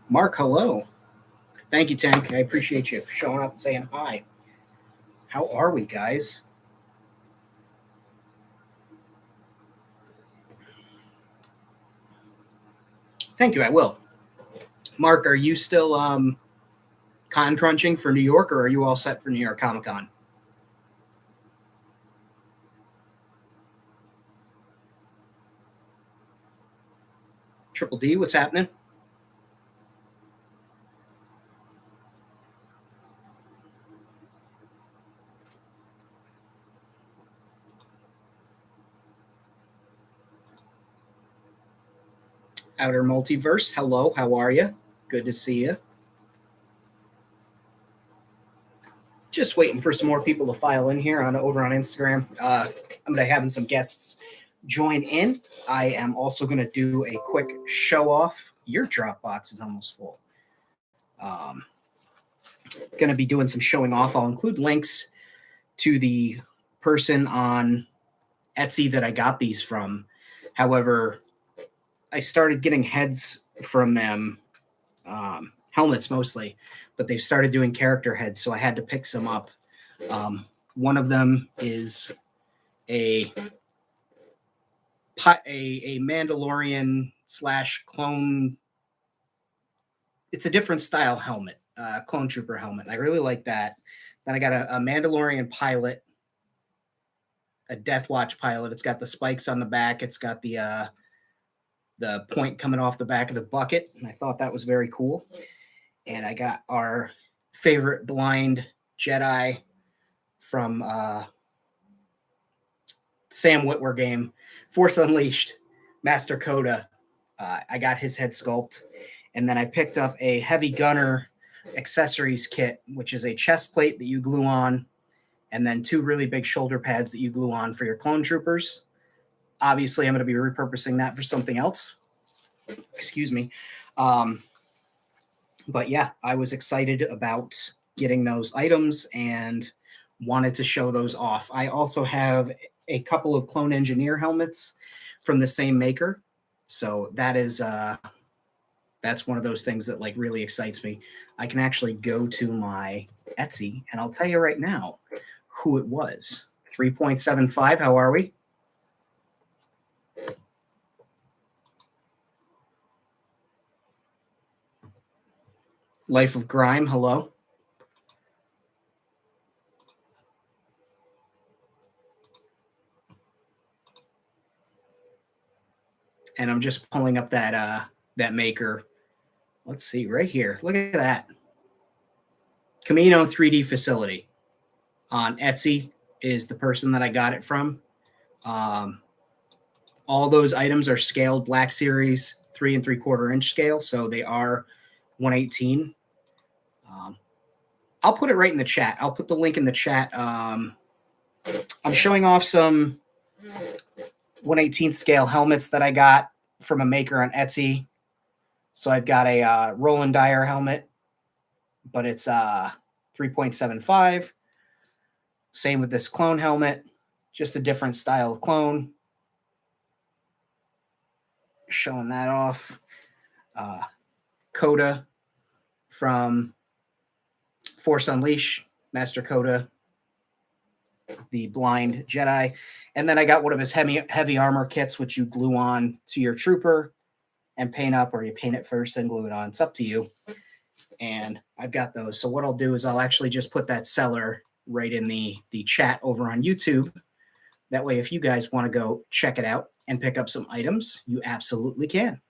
Mark, hello. Thank you, Tank. I appreciate you showing up and saying hi. How are we, guys? Thank you. I will. Mark, are you still con crunching for New York, or are you all set for New York Comic Con? Triple D, what's happening? Outer Multiverse, hello. How are you? Good to see you. Just waiting for some more people to file in here on over on Instagram. I'm gonna having some guests join in. I am also gonna do a quick show off. Your Dropbox is almost full. Um, gonna be doing some showing off. I'll include links to the person on Etsy that I got these from. However, I started getting heads from them, helmets mostly, but they've started doing character heads, so I had to pick some up. One of them is a Mandalorian / clone. It's a different style helmet, clone trooper helmet. I really like that. Then I got a Mandalorian pilot, a Death Watch pilot. It's got the spikes on the back. It's got the point coming off the back of the bucket, and I thought that was very cool. And I got our favorite blind Jedi from Sam Witwer game, Force Unleashed, Master Coda. I got his head sculpt, and then I picked up a Heavy Gunner accessories kit, which is a chest plate that you glue on, and then 2 really big shoulder pads that you glue on for your clone troopers. Obviously, I'm going to be repurposing that for something else. Excuse me. But yeah, I was excited about getting those items and wanted to show those off. I also have a couple of Clone Engineer helmets from the same maker. So that is that's one of those things that like really excites me. I can actually go to my Etsy and I'll tell you right now who it was. 3.75, how are we? Life of Grime, hello. And I'm just pulling up that maker. Let's see right here. Look at that. Camino 3D Facility on Etsy is the person that I got it from. All those items are scaled Black Series 3 3/4 inch scale, so they are 1/18. I'll put it right in the chat. I'll put the link in the chat. I'm showing off some 1/18 scale helmets that I got from a maker on Etsy. So I've got a Roland Dyer helmet, but it's 3.75. Same with this clone helmet, just a different style of clone. Showing that off. Coda from Force Unleashed, Master Coda, the blind Jedi. And then I got one of his heavy armor kits, which you glue on to your trooper and paint up, or you paint it first and glue it on. It's up to you. And I've got those. So what I'll do is I'll actually just put that seller right in the chat over on YouTube. That way, if you guys want to go check it out and pick up some items, you absolutely can.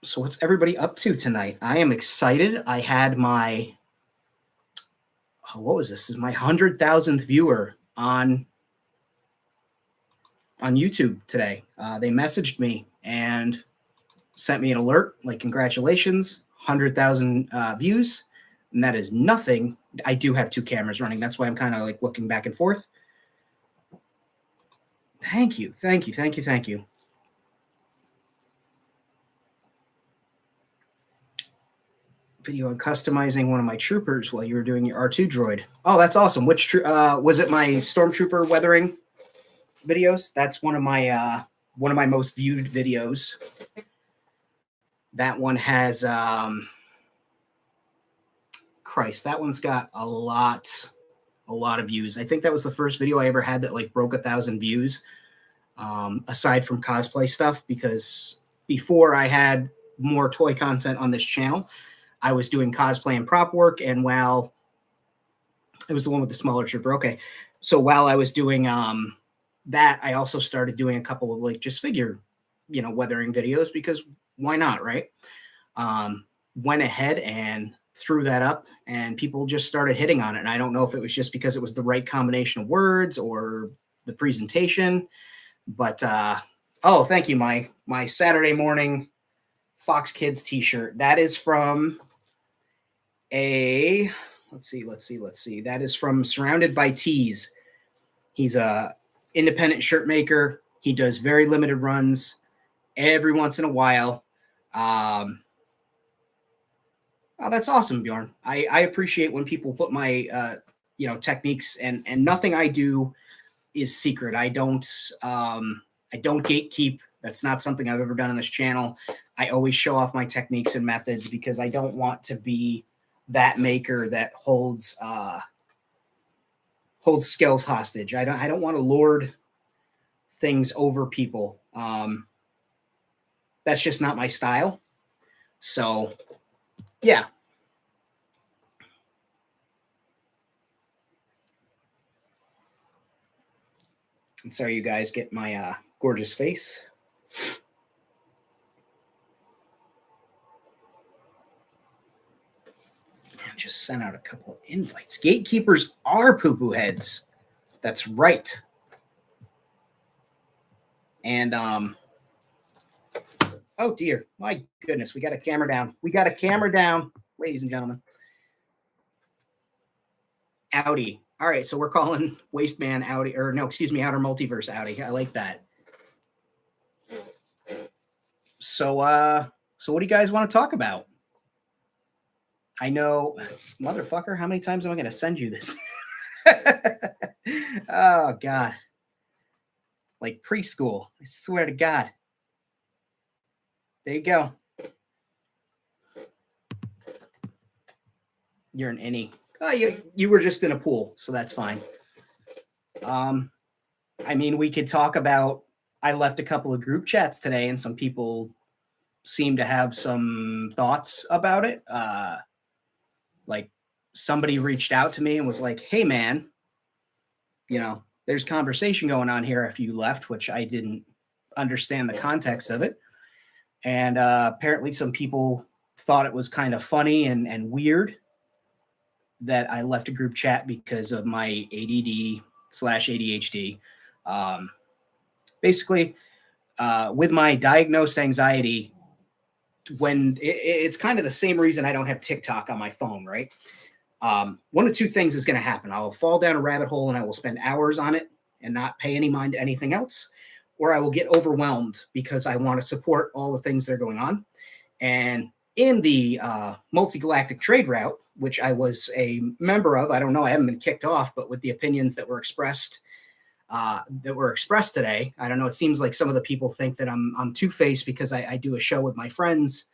So what's everybody up to tonight? I am excited. I had my, what was this? This is my 100,000th viewer on YouTube today. They messaged me and sent me an alert, like, congratulations, 100,000 views. And that is nothing. I do have 2 cameras running. That's why I'm kind of like looking back and forth. Thank you. Thank you. Thank you. Thank you. Video on customizing one of my troopers while you were doing your R2 droid. Oh, that's awesome. Which was it? My Stormtrooper weathering videos? That's one of my most viewed videos. That one has Christ, that one's got a lot of views. I think that was the first video I ever had that like broke 1,000 views. Aside from cosplay stuff, because before I had more toy content on this channel, I was doing cosplay and prop work. And while it was the one with the smaller trooper, okay. So while I was doing that, I also started doing a couple of like just figure, weathering videos, because why not, right? Went ahead and threw that up, and people just started hitting on it. And I don't know if it was just because it was the right combination of words or the presentation, but oh, thank you. My Saturday morning Fox Kids t-shirt. That is from let's see. That is from Surrounded by Tees. He's a independent shirt maker. He does very limited runs every once in a while. Oh, that's awesome, Bjorn. I appreciate when people put my techniques, and nothing I do is secret. I don't gatekeep. That's not something I've ever done on this channel. I always show off my techniques and methods, because I don't want to be that maker that holds skills hostage. I don't want to lord things over people. That's just not my style. So yeah. I'm sorry you guys get my gorgeous face. And just sent out a couple of invites. Gatekeepers are poo-poo heads. That's right. And oh dear, my goodness, we got a camera down. We got a camera down, ladies and gentlemen. Audi. All right, so we're calling Wasteman Audi, or no, excuse me, Outer Multiverse Audi. I like that. So what do you guys want to talk about? I know, motherfucker, how many times am I going to send you this? Oh, God. Like preschool. I swear to God. There you go. You're an innie. Oh, you were just in a pool, so that's fine. I mean, we could talk about, I left a couple of group chats today, and some people seem to have some thoughts about it. Like somebody reached out to me and was like, hey man, there's conversation going on here after you left, which I didn't understand the context of it. And apparently some people thought it was kind of funny and weird that I left a group chat because of my ADD/ADHD. Basically, with my diagnosed anxiety, when it's kind of the same reason I don't have TikTok on my phone, right? One of two things is going to happen. I'll fall down a rabbit hole and I will spend hours on it and not pay any mind to anything else, or I will get overwhelmed because I want to support all the things that are going on. And in the multi-galactic trade route, which I was a member of, I don't know, I haven't been kicked off, but with the opinions that were expressed today, I don't know, it seems like some of the people think that I'm two-faced because I do a show with my friends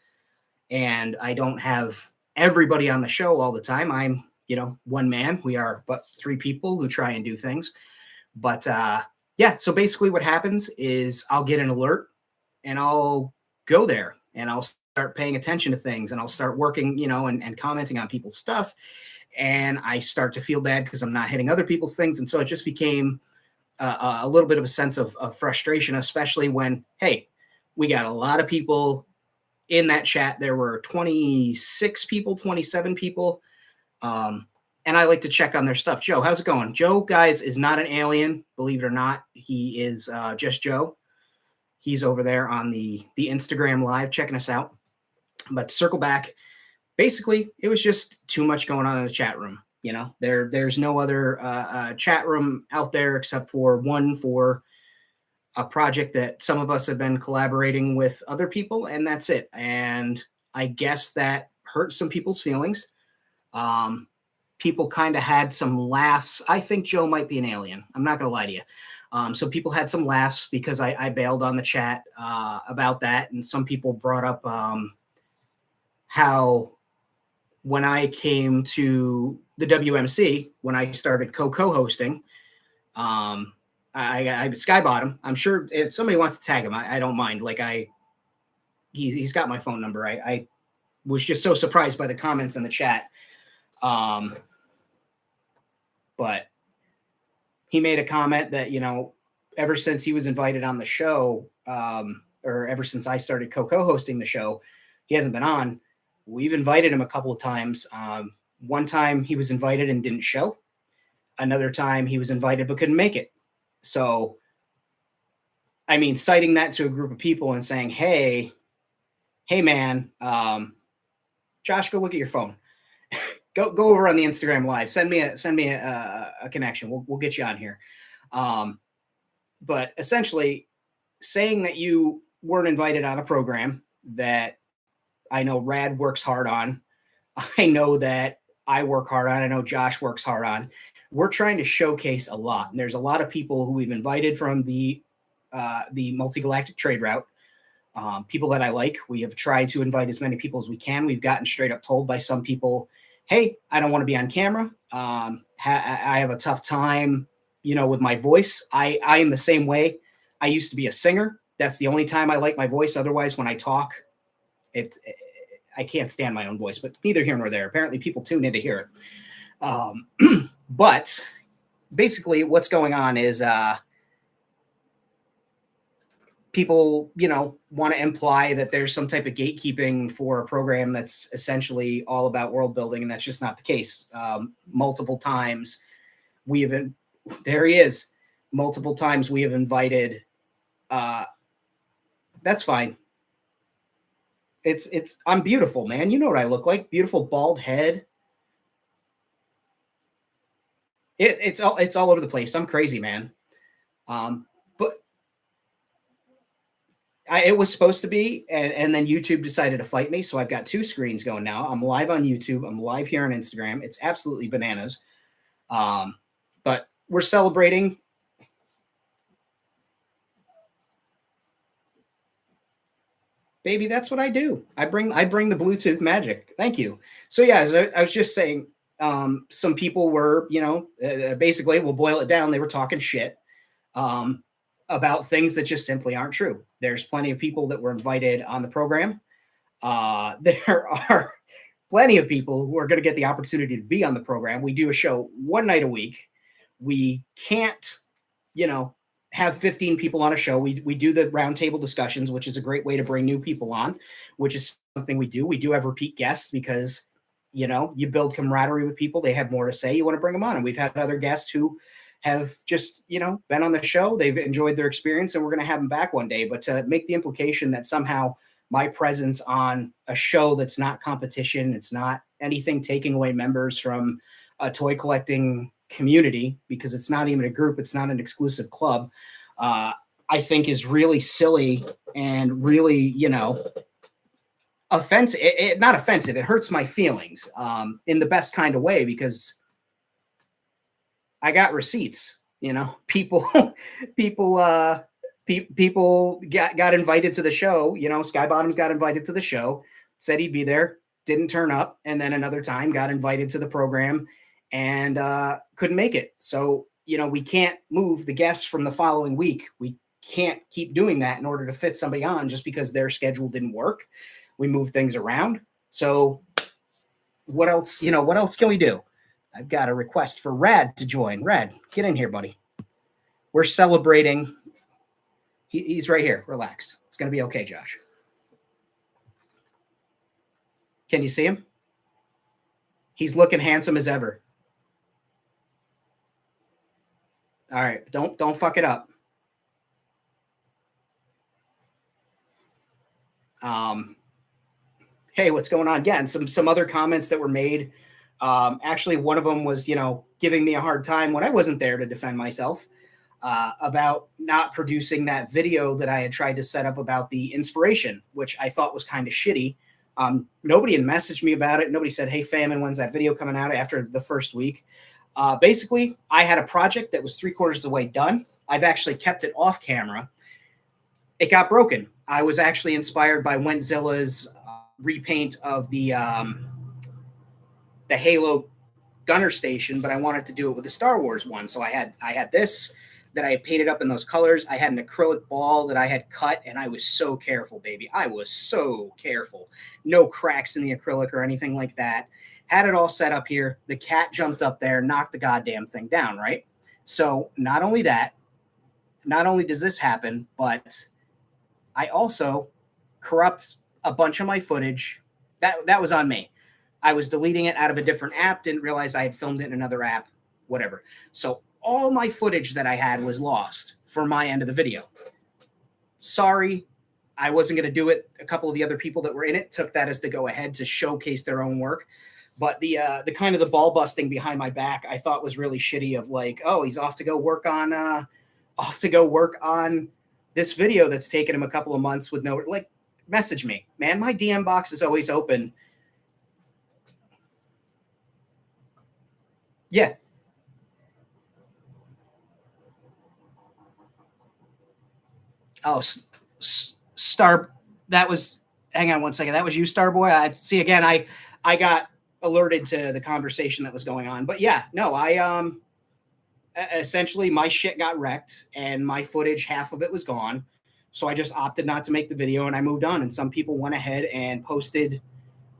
and I don't have everybody on the show all the time. I'm, one man. We are but three people who try and do things. But yeah, so basically what happens is I'll get an alert and I'll go there and I'll start paying attention to things and I'll start working, and commenting on people's stuff. And I start to feel bad because I'm not hitting other people's things. And so it just became a little bit of a sense of frustration, especially when, hey, we got a lot of people in that chat. There were 26 people, 27 people. And I like to check on their stuff. Joe, how's it going? Joe, guys, is not an alien. Believe it or not, he is just Joe. He's over there on the Instagram live checking us out. But to circle back, basically, it was just too much going on in the chat room. There's no other chat room out there except for one for a project that some of us have been collaborating with other people, and that's it. And I guess that hurt some people's feelings. People kind of had some laughs. I think Joe might be an alien. I'm not going to lie to you. So people had some laughs because I bailed on the chat about that. And some people brought up how when I came to the WMC, when I started co-hosting, I Skybottom. I'm sure if somebody wants to tag him, I don't mind. Like he's got my phone number. I was just so surprised by the comments in the chat. But he made a comment that, ever since he was invited on the show, or ever since I started co-hosting the show, he hasn't been on. We've invited him a couple of times. One time he was invited and didn't show. Another time he was invited but couldn't make it. So, I mean, citing that to a group of people and saying, hey man, Josh, go look at your phone. go over on the Instagram Live. Send me a connection. We'll get you on here. But essentially saying that you weren't invited on a program that I know Rad works hard on. I know that I work hard on. I know Josh works hard on. We're trying to showcase a lot. And there's a lot of people who we've invited from the multi-galactic trade route. People that I like. We have tried to invite as many people as we can. We've gotten straight up told by some people, hey, I don't want to be on camera. I have a tough time, with my voice. I am the same way. I used to be a singer. That's the only time I like my voice. Otherwise, when I talk, I can't stand my own voice, but neither here nor there. Apparently people tune in to hear it. But basically what's going on is, people, want to imply that there's some type of gatekeeping for a program that's essentially all about world building. And that's just not the case. Multiple times we have there he is. Multiple times we have invited, that's fine. I'm beautiful, man. You know what I look like. Beautiful bald head. It's all over the place. I'm crazy, man. But it was supposed to be, and then YouTube decided to fight me. So I've got two screens going now. I'm live on YouTube. I'm live here on Instagram. It's absolutely bananas. But we're celebrating. Baby, that's what I do. I bring the Bluetooth magic. Thank you. So yeah, as I was just saying, some people were, basically, we'll boil it down. They were talking shit about things that just simply aren't true. There's plenty of people that were invited on the program. There are plenty of people who are going to get the opportunity to be on the program. We do a show one night a week. We can't, have 15 people on a show. We do the roundtable discussions, which is a great way to bring new people on, which is something we do. We do have repeat guests because, you build camaraderie with people. They have more to say. You want to bring them on. And we've had other guests who have just, been on the show. They've enjoyed their experience and we're going to have them back one day. But to make the implication that somehow my presence on a show that's not competition, it's not anything taking away members from a toy collecting community, because it's not even a group, it's not an exclusive club, I think is really silly and really, offensive. Not offensive, it hurts my feelings in the best kind of way, because I got receipts, people got invited to the show, Skybottoms got invited to the show, said he'd be there, didn't turn up, and then another time got invited to the program and couldn't make it. So, we can't move the guests from the following week. We can't keep doing that in order to fit somebody on just because their schedule didn't work. We move things around. So what else, what else can we do? I've got a request for Rad to join. Rad, get in here, buddy. We're celebrating. He's right here. Relax. It's going to be okay, Josh. Can you see him? He's looking handsome as ever. All right, don't fuck it up. Hey, what's going on? Again, some other comments that were made. Actually, one of them was, giving me a hard time when I wasn't there to defend myself about not producing that video that I had tried to set up about the inspiration, which I thought was kind of shitty. Nobody had messaged me about it. Nobody said, hey, Famine, when's that video coming out after the first week? Basically, I had a project that was 3/4 of the way done. I've actually kept it off camera. It got broken. I was actually inspired by Wentzilla's repaint of the Halo gunner station, but I wanted to do it with the Star Wars one. So I had this that I had painted up in those colors. I had an acrylic ball that I had cut, and I was so careful, baby. I was so careful. No cracks in the acrylic or anything like that. Had it all set up here. The cat jumped up there, knocked the goddamn thing down, right? So not only that, not only does this happen, but I also corrupt a bunch of my footage. That was on me. I was deleting it out of a different app, didn't realize I had filmed it in another app, whatever. So all my footage that I had was lost for my end of the video. Sorry, I wasn't going to do it. A couple of the other people that were in it took that as the go ahead to showcase their own work. But the kind of the ball busting behind my back, I thought was really shitty. Of like, oh, he's off to go work on this video that's taken him a couple of months with no, like, message me, man. My DM box is always open. Yeah. Oh, Star. That was. Hang on one second. That was you, Starboy. I see. Again, I got alerted to the conversation that was going on. But yeah, no, I essentially my shit got wrecked and my footage, half of it was gone. So I just opted not to make the video and I moved on. And some people went ahead and posted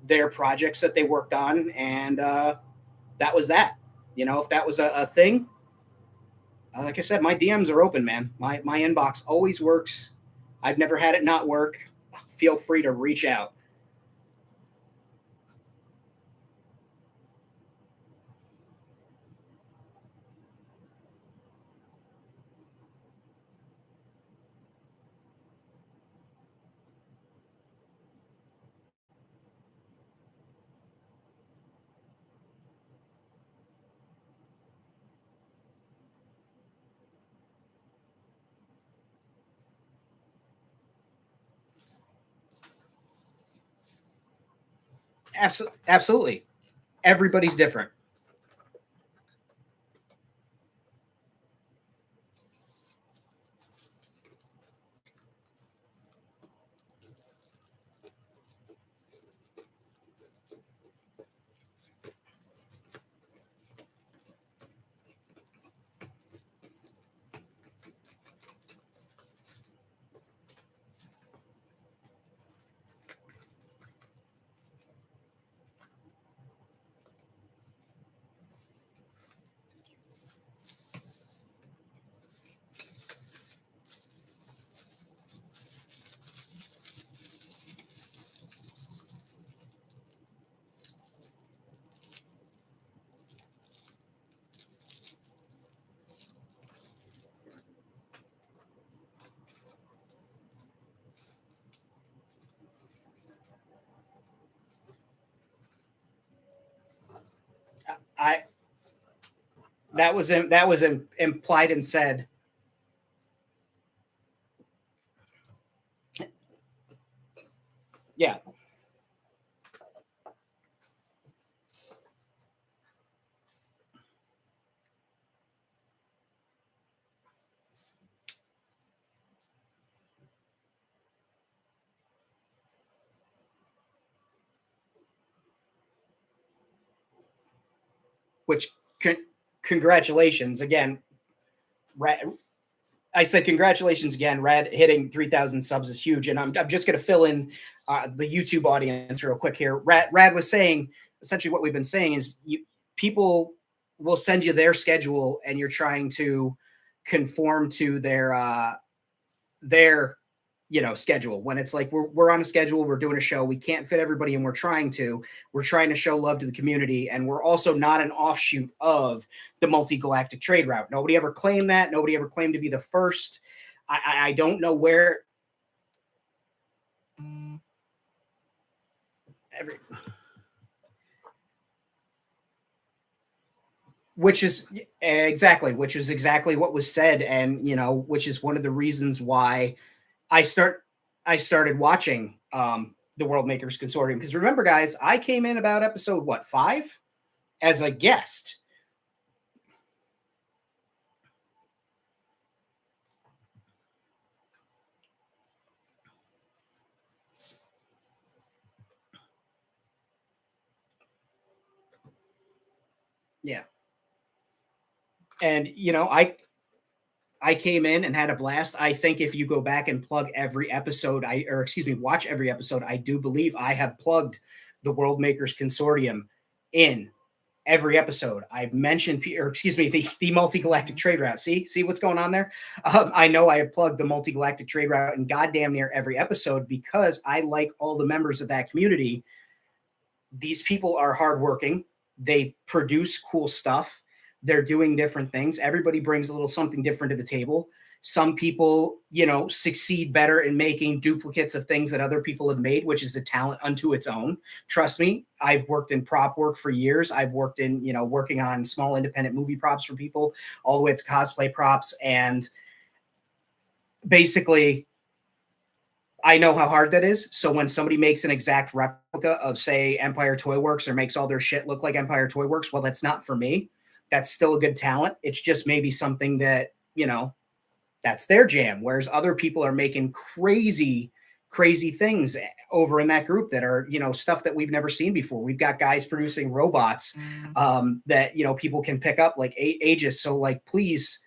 their projects that they worked on, and that was that. You know, if that was a thing, like I said, my DMs are open, man. My inbox always works. I've never had it not work. Feel free to reach out. Absolutely. Everybody's different. I that was implied and said. Yeah. Which congratulations again. I said congratulations again. Rad hitting 3,000 subs is huge, and I'm just going to fill in the YouTube audience real quick here. Rad was saying essentially what we've been saying is people will send you their schedule, and you're trying to conform to their schedule, when it's like we're on a schedule, we're doing a show, we can't fit everybody and we're trying to show love to the community, and we're also not an offshoot of the multi-galactic trade route. Nobody ever claimed that. Nobody ever claimed to be the first. I don't know where which is exactly what was said, and which is one of the reasons why I started watching the World Makers Consortium. Because remember, guys, I came in about episode 5 as a guest. Yeah. And I came in and had a blast. I think if you go back and plug every episode, watch every episode, I do believe I have plugged the World Makers Consortium in every episode. I've mentioned, the multi-galactic trade route. See what's going on there? I know I have plugged the multi-galactic trade route in goddamn near every episode because I like all the members of that community. These people are hardworking. They produce cool stuff. They're doing different things. Everybody brings a little something different to the table. Some people, succeed better in making duplicates of things that other people have made, which is a talent unto its own. Trust me, I've worked in prop work for years. I've worked in, working on small independent movie props for people, all the way up to cosplay props. And basically, I know how hard that is. So when somebody makes an exact replica of, say, Empire Toy Works, or makes all their shit look like Empire Toy Works, well, that's not for me. That's still a good talent. It's just maybe something that, that's their jam. Whereas other people are making crazy, crazy things over in that group that are, stuff that we've never seen before. We've got guys producing robots that, people can pick up like Aegis. So like, please,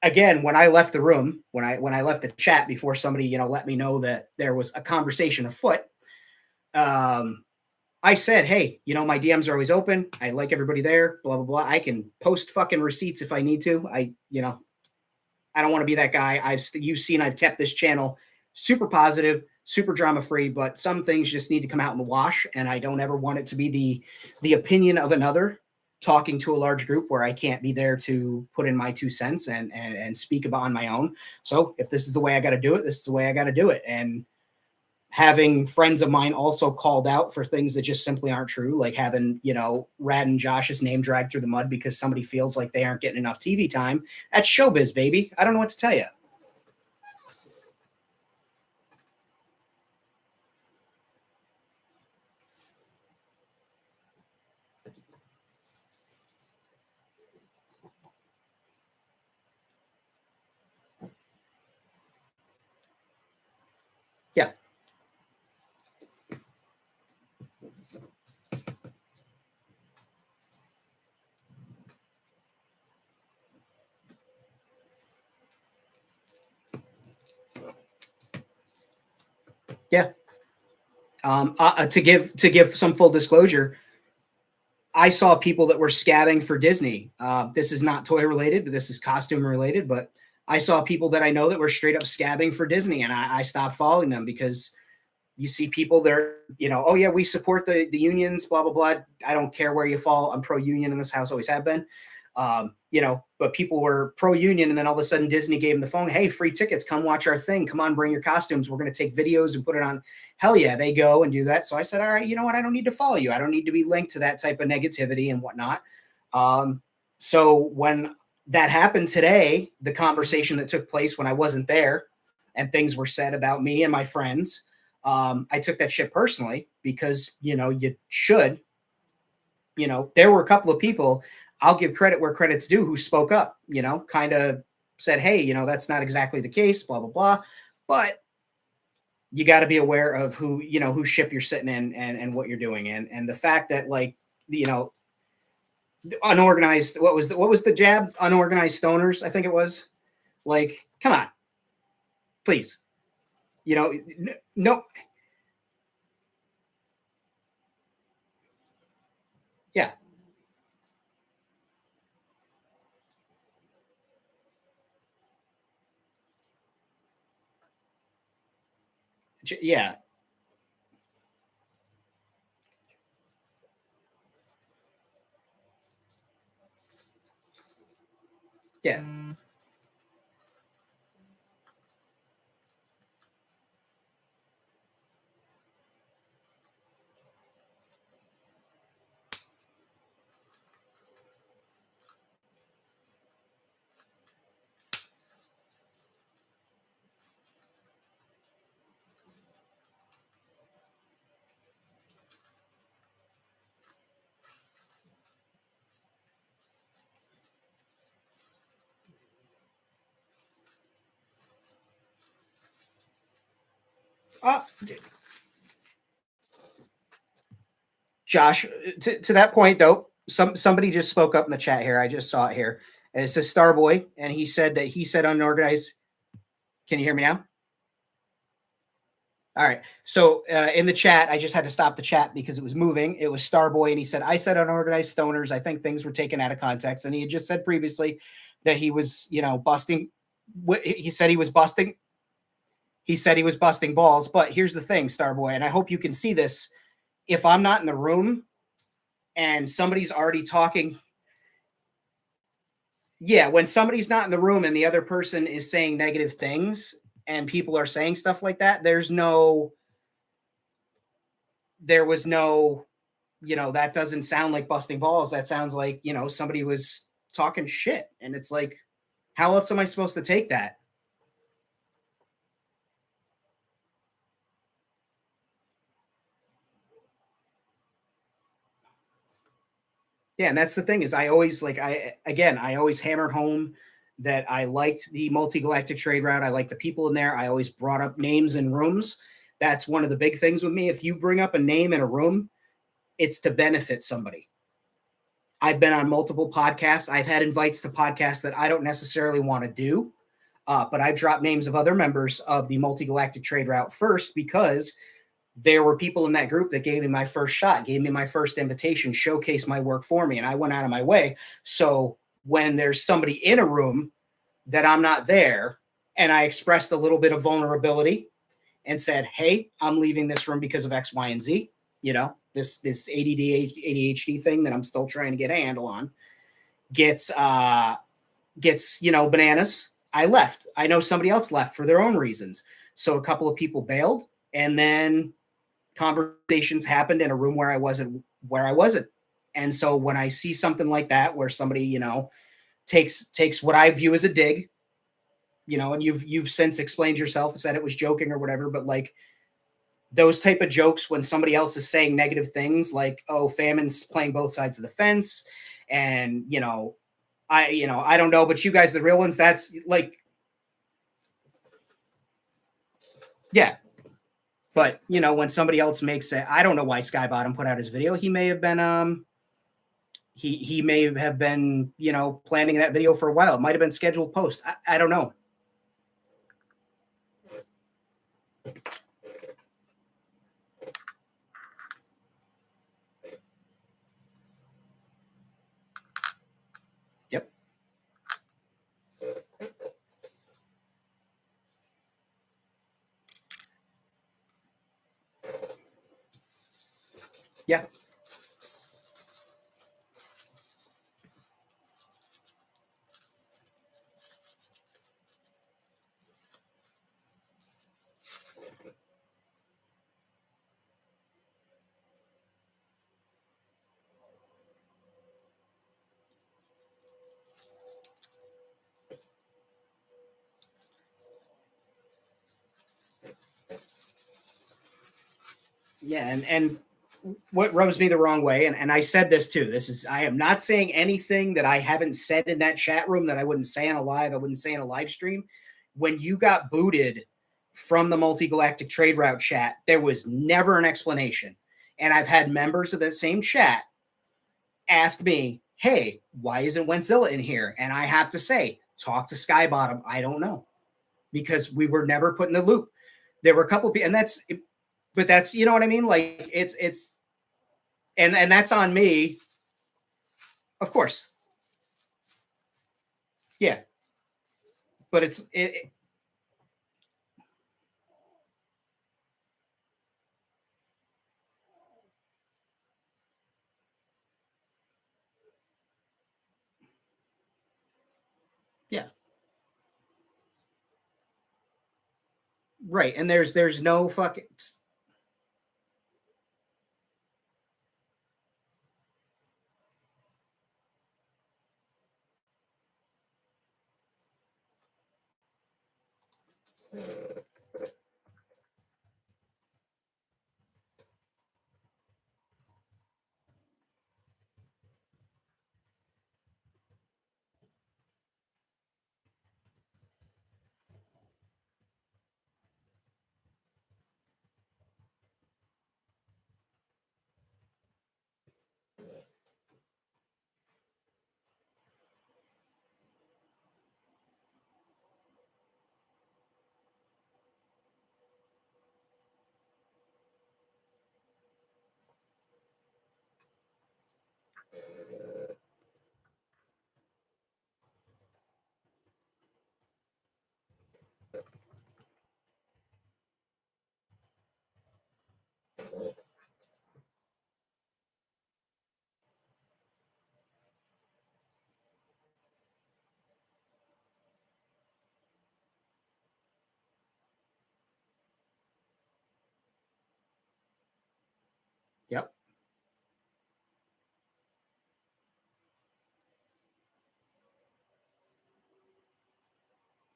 again, when I left the room, when I left the chat before somebody, let me know that there was a conversation afoot, I said, hey, my DMs are always open. I like everybody there, blah, blah, blah. I can post fucking receipts if I need to. I don't want to be that guy. You've seen I've kept this channel super positive, super drama free, but some things just need to come out in the wash. And I don't ever want it to be the opinion of another talking to a large group where I can't be there to put in my 2 cents and speak about on my own. So if this is the way I got to do it, this is the way I got to do it. And having friends of mine also called out for things that just simply aren't true, like having, Rad and Josh's name dragged through the mud because somebody feels like they aren't getting enough TV time. That's showbiz, baby. I don't know what to tell you. Yeah. Yeah. To give some full disclosure, I saw people that were scabbing for Disney. This is not toy related, but this is costume related. But I saw people that I know that were straight up scabbing for Disney, and I stopped following them because you see people there, oh yeah, we support the unions, blah, blah, blah. I don't care where you fall. I'm pro-union in this house, always have been. But people were pro-union, and then all of a sudden Disney gave them the phone. Hey, free tickets, come watch our thing. Come on, bring your costumes. We're going to take videos and put it on. Hell yeah, they go and do that. So I said, all right, you know what? I don't need to follow you. I don't need to be linked to that type of negativity and whatnot. So when that happened today, the conversation that took place when I wasn't there and things were said about me and my friends, I took that shit personally because, you should, there were a couple of people, I'll give credit where credit's due, who spoke up, kind of said, hey, that's not exactly the case, blah, blah, blah. But you got to be aware of who ship you're sitting in and what you're doing. And the fact that, like, unorganized, what was the jab? Unorganized stoners, I think it was. Like, come on, please. No. Yeah. Yeah. Yeah. Josh, to that point though, somebody just spoke up in the chat here. I just saw it here. And it says Starboy, and he said that he said unorganized. Can you hear me now? All right. So in the chat, I just had to stop the chat because it was moving. It was Starboy, and he said, "I said unorganized stoners. I think things were taken out of context." And he had just said previously that he was, busting. He said he was busting. He said he was busting balls. But here's the thing, Starboy, and I hope you can see this. If I'm not in the room and somebody's already talking, yeah, when somebody's not in the room and the other person is saying negative things and people are saying stuff like that, there was no, that doesn't sound like busting balls. That sounds like, somebody was talking shit. And it's like, how else am I supposed to take that? Yeah, and that's the thing is I always hammered home that I liked the multi-galactic trade route. I liked the people in there. I always brought up names in rooms. That's one of the big things with me. If you bring up a name in a room, it's to benefit somebody. I've been on multiple podcasts. I've had invites to podcasts that I don't necessarily want to do, but I've dropped names of other members of the multi-galactic trade route first because there were people in that group that gave me my first shot, gave me my first invitation, showcased my work for me, and I went out of my way. So when there's somebody in a room that I'm not there, and I expressed a little bit of vulnerability and said, "Hey, I'm leaving this room because of X, Y, and Z," this ADD, ADHD thing that I'm still trying to get a handle on, gets bananas. I left. I know somebody else left for their own reasons. So a couple of people bailed, and then conversations happened in a room where I wasn't. And so when I see something like that, where somebody, takes what I view as a dig, and you've since explained yourself and said it was joking or whatever, but like those type of jokes when somebody else is saying negative things like, "Oh, Famine's playing both sides of the fence," and I don't know, but you guys, the real ones, that's like, yeah. But when somebody else makes it, I don't know why Skybottom put out his video. He may have been he may have been planning that video for a while. It might have been scheduled post. I don't know. Yep. Yeah. Yeah, and what rubs me the wrong way, and I said this too. I am not saying anything that I haven't said in that chat room that I wouldn't say on a live. I wouldn't say in a live stream. When you got booted from the multi-galactic trade route chat, there was never an explanation. And I've had members of that same chat ask me, "Hey, why isn't Wenzilla in here?" And I have to say, talk to Skybottom. I don't know, because we were never put in the loop. There were a couple of people, but that's, you know what I mean? Like it's and that's on me, of course. Yeah, but yeah, right. And there's no fucking,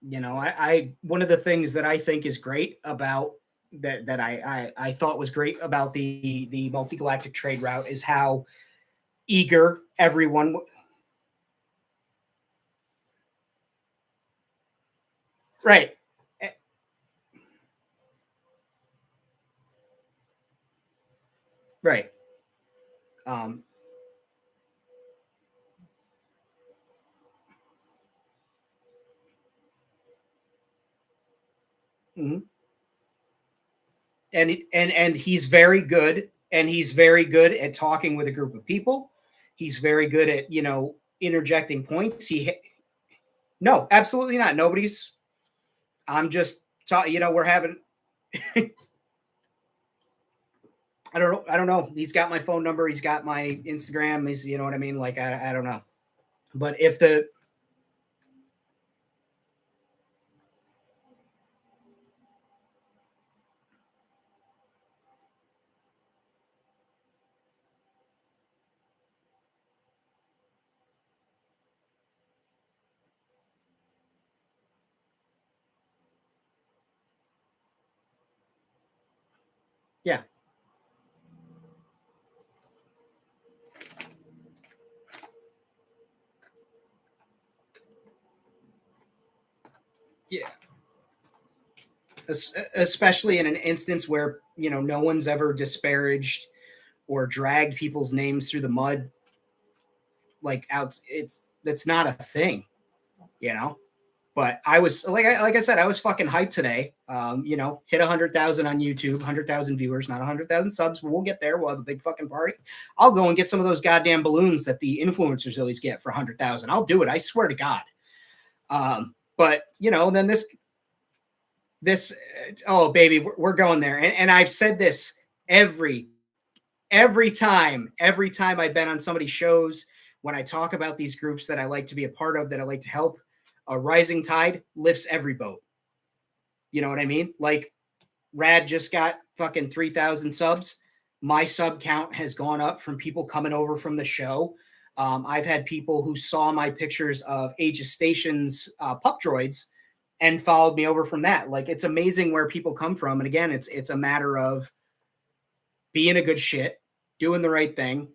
You know, I one of the things that I think is great about that I thought was great about the multi-galactic trade route is how eager everyone. Right. Eh, right. Um, mhm. And he's very good, and he's very good at talking with a group of people. He's very good at, interjecting points. No, absolutely not. Nobody's. I'm just we're having. I don't know. He's got my phone number. He's got my Instagram. He's, you know what I mean. Like I don't know. But if the yeah, yeah, especially in an instance where no one's ever disparaged or dragged people's names through the mud, like out. It's that's not a thing, you know. But I was like I said, I was fucking hyped today. Hit 100,000 on YouTube, 100,000 viewers, not 100,000 subs, but we'll get there. We'll have a big fucking party. I'll go and get some of those goddamn balloons that the influencers always get for 100,000. I'll do it. I swear to God. But then this, oh baby, we're going there. And I've said this every time I've been on somebody's shows, when I talk about these groups that I like to be a part of, that I like to help. A rising tide lifts every boat. You know what I mean? Like Rad just got fucking 3,000 subs. My sub count has gone up from people coming over from the show. I've had people who saw my pictures of Age of Stations pup droids and followed me over from that. Like it's amazing where people come from. And again, it's a matter of being a good shit, doing the right thing.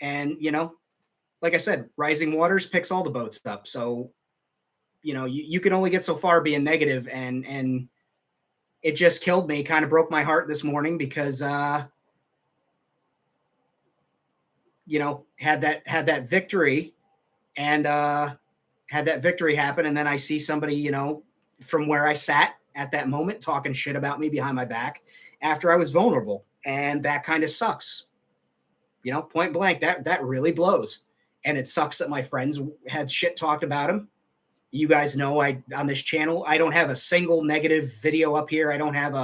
And, like I said, rising waters picks all the boats up. So you can only get so far being negative, and it just killed me, kind of broke my heart this morning because had that victory, and had that victory happen, and then I see somebody from where I sat at that moment talking shit about me behind my back after I was vulnerable, and that kind of sucks. Point blank, that really blows. And it sucks that my friends had shit talked about him. You guys know on this channel, I don't have a single negative video up here. I don't have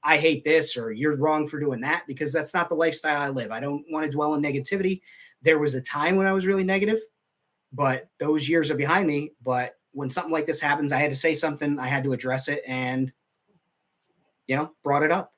I hate this or you're wrong for doing that, because that's not the lifestyle I live. I don't want to dwell in negativity. There was a time when I was really negative, but those years are behind me. But when something like this happens, I had to say something. I had to address it, and brought it up.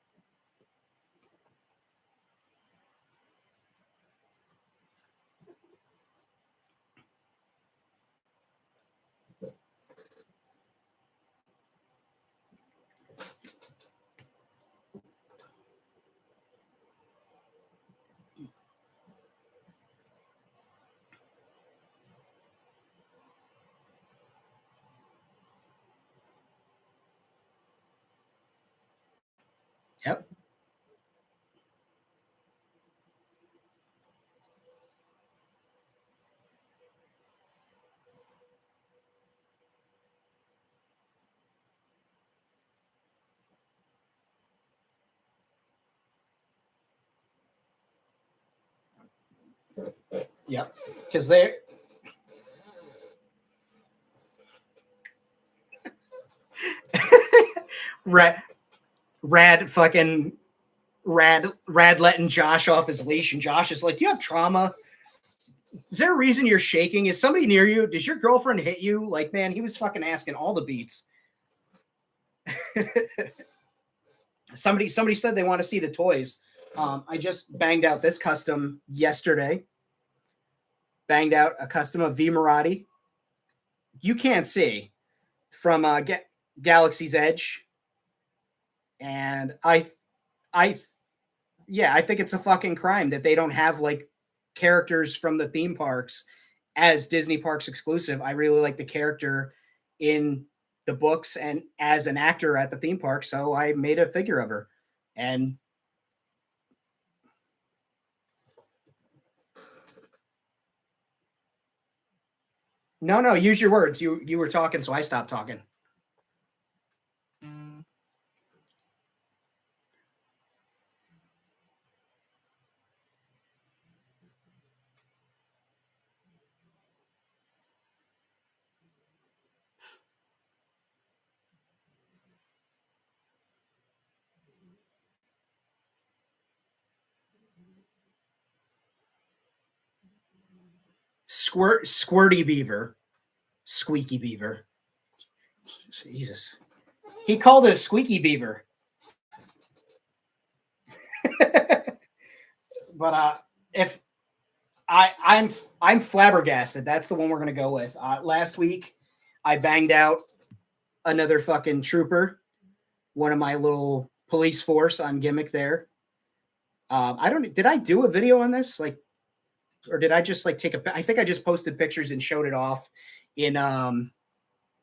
Yep. Yep. Because they rad fucking rad letting Josh off his leash, and Josh is like, "Do you have trauma? Is there a reason you're shaking? Is somebody near you? Does your girlfriend hit you?" Like, man, he was fucking asking all the beats. somebody said they want to see the toys. I just banged out this custom yesterday. Banged out a custom of V Marati. You can't see, from Galaxy's Edge, and I yeah, I think it's a fucking crime that they don't have like characters from the theme parks as Disney Parks exclusive. I really like the character in the books and as an actor at the theme park, so I made a figure of her. And no, use your words. You were talking, so I stopped talking. Squirty Beaver, Squeaky Beaver. Jesus, he called it a Squeaky Beaver. But if I'm flabbergasted. That's the one we're gonna go with. Last week, I banged out another fucking trooper, one of my little police force on gimmick there. I don't. Did I do a video on this? Like, or did I just like take a? I think I just posted pictures and showed it off in the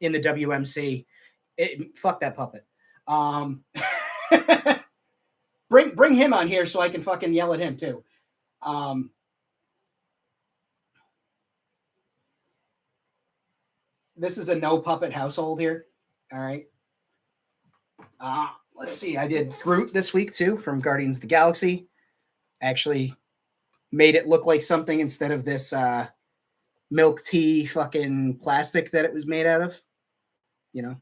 WMC. Fuck that puppet. Bring him on here so I can fucking yell at him too. This is a no puppet household here. All right. Let's see. I did Groot this week too from Guardians of the Galaxy. Actually made it look like something instead of this milk tea fucking plastic that it was made out of. You know,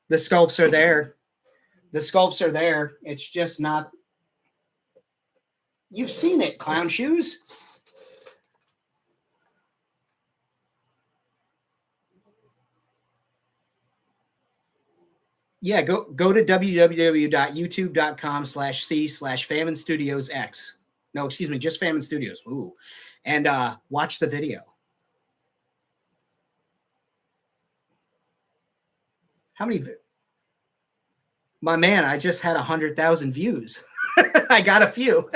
the sculpts are there. The sculpts are there. It's just not. You've seen it, Clown Shoes. Yeah, go to www.youtube.com/c/Famine Studios X. No, excuse me, just Famine Studios. Ooh. And watch the video. How many? My man, I just had 100,000 views. I got a few.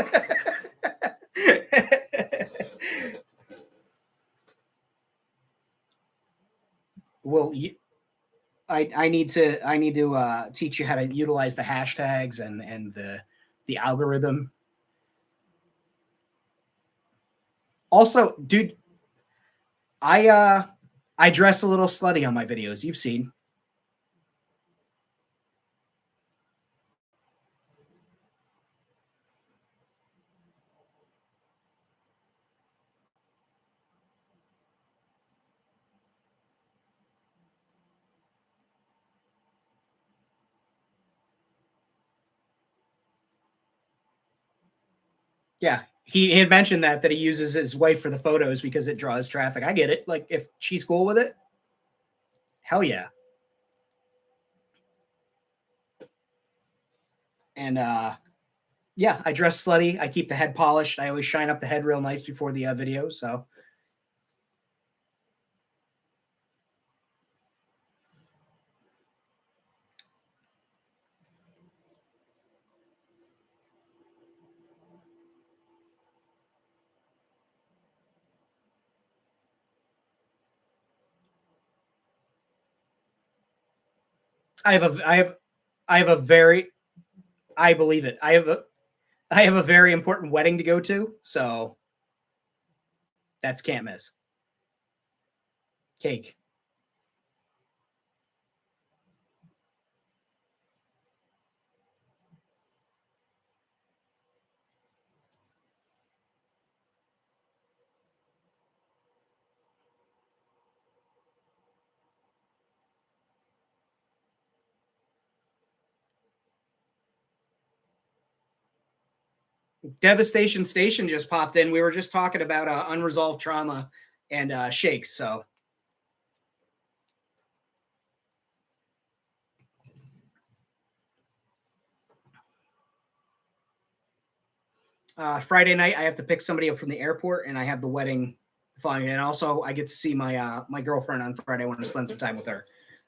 Well, I need to teach you how to utilize the hashtags and the algorithm. Also, dude, I dress a little slutty on my videos. You've seen. Yeah, he had mentioned that he uses his wife for the photos because it draws traffic. I get it. Like if she's cool with it, hell yeah. And yeah, I dress slutty. I keep the head polished. I always shine up the head real nice before the video. So I have a very I believe it. I have a very important wedding to go to, so that's can't miss. Cake. Devastation Station just popped in. We were just talking about unresolved trauma and shakes. So Friday night, I have to pick somebody up from the airport, and I have the wedding following. And also, I get to see my my girlfriend on Friday. I want to spend some time with her.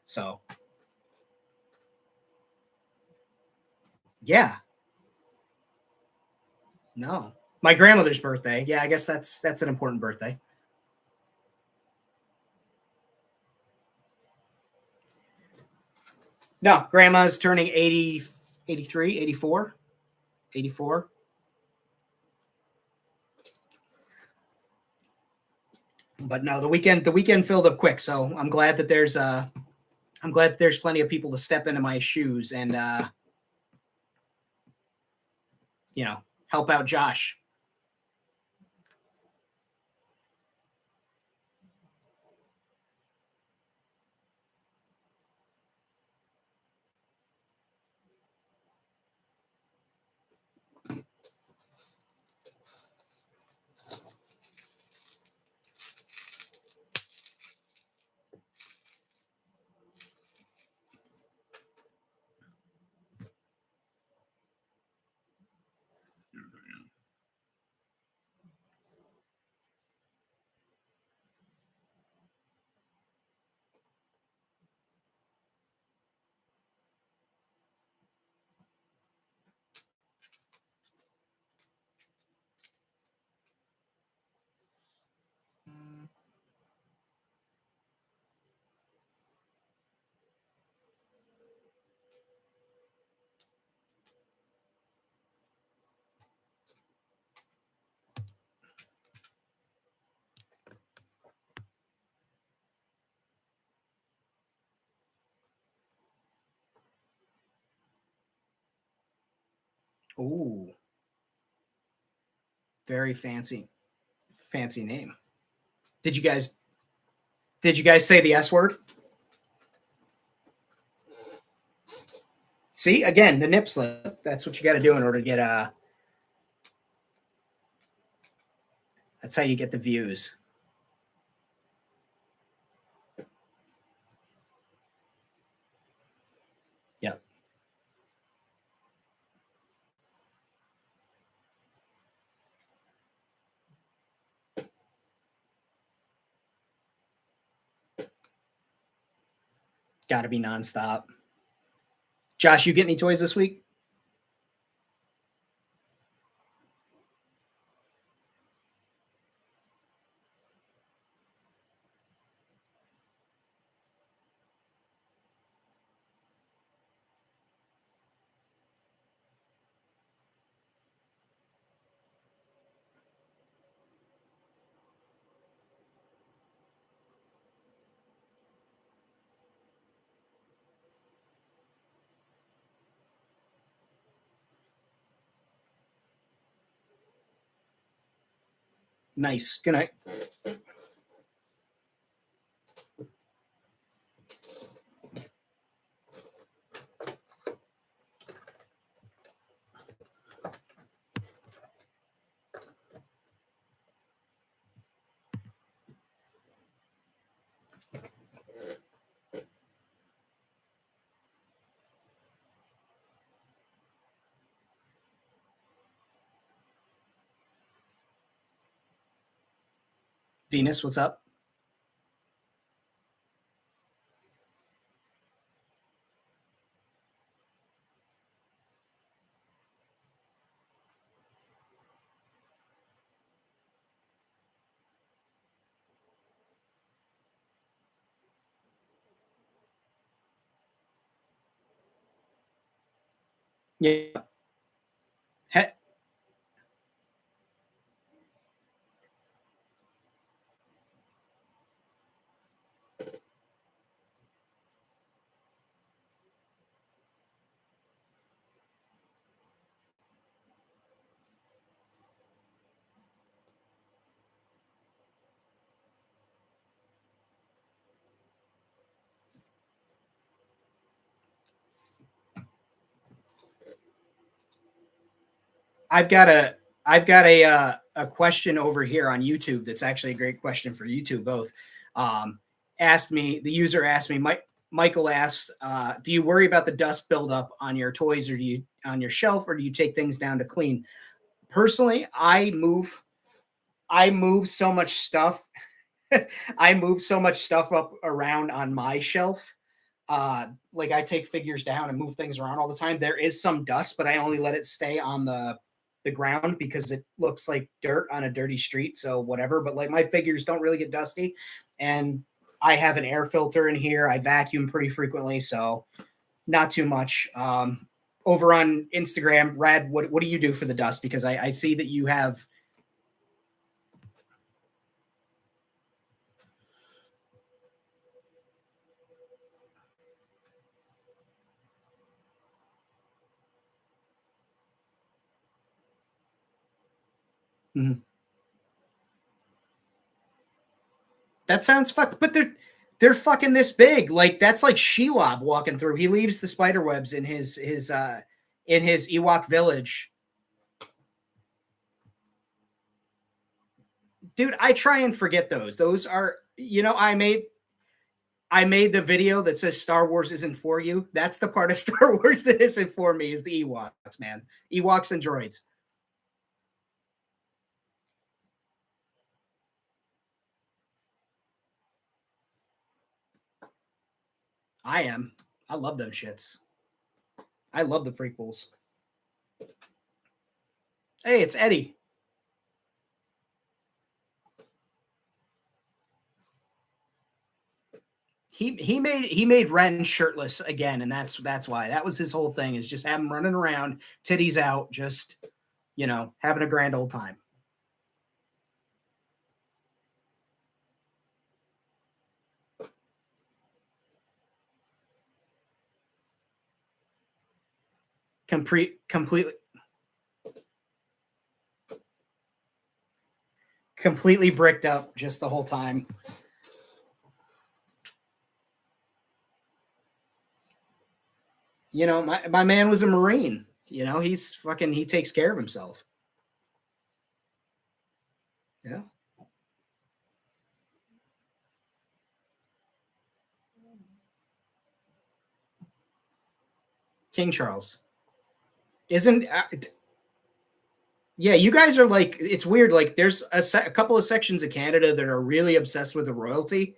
So yeah, no, my grandmother's birthday. Yeah, I guess that's an important birthday. No, grandma's turning 80, 83, 84, 84. But no, the weekend filled up quick. So I'm glad that there's plenty of people to step into my shoes and help out Josh. Ooh, very fancy name. Did you guys did you guys say the S word? See, again, the nip slip. That's what you got to do in order to get that's how you get the views. Yep. Got to be nonstop. Josh, you get any toys this week? Nice. Good night. Venus, what's up? Yeah. He- I've got a question over here on YouTube that's actually a great question for you two both. Um, the user asked me, Michael asked, do you worry about the dust buildup on your toys or do you on your shelf or do you take things down to clean? Personally, I move so much stuff. I move so much stuff up around on my shelf Like I take figures down and move things around all the time. There is some dust, but I only let it stay on the ground because it looks like dirt on a dirty street. So whatever. But like my figures don't really get dusty, and I have an air filter in here. I vacuum pretty frequently, so not too much. Over on Instagram, Rad, what do you do for the dust? Because I see that you have. Mhm. That sounds fucked, but they're fucking this big. Like that's like Shelob walking through. He leaves the spider webs in his Ewok village. Dude, I try and forget those. Those are, I made the video that says Star Wars isn't for you. That's the part of Star Wars that isn't for me is the Ewoks, man. Ewoks and droids. I am. I love them shits. I love the prequels. Hey, it's Eddie. He made Ren shirtless again, and that's why. That was his whole thing, is just have him running around, titties out, just having a grand old time. Completely bricked up just the whole time. My man was a Marine. He takes care of himself. Yeah. King Charles. Isn't yeah, you guys are like, it's weird. Like there's a couple of sections of Canada that are really obsessed with the royalty.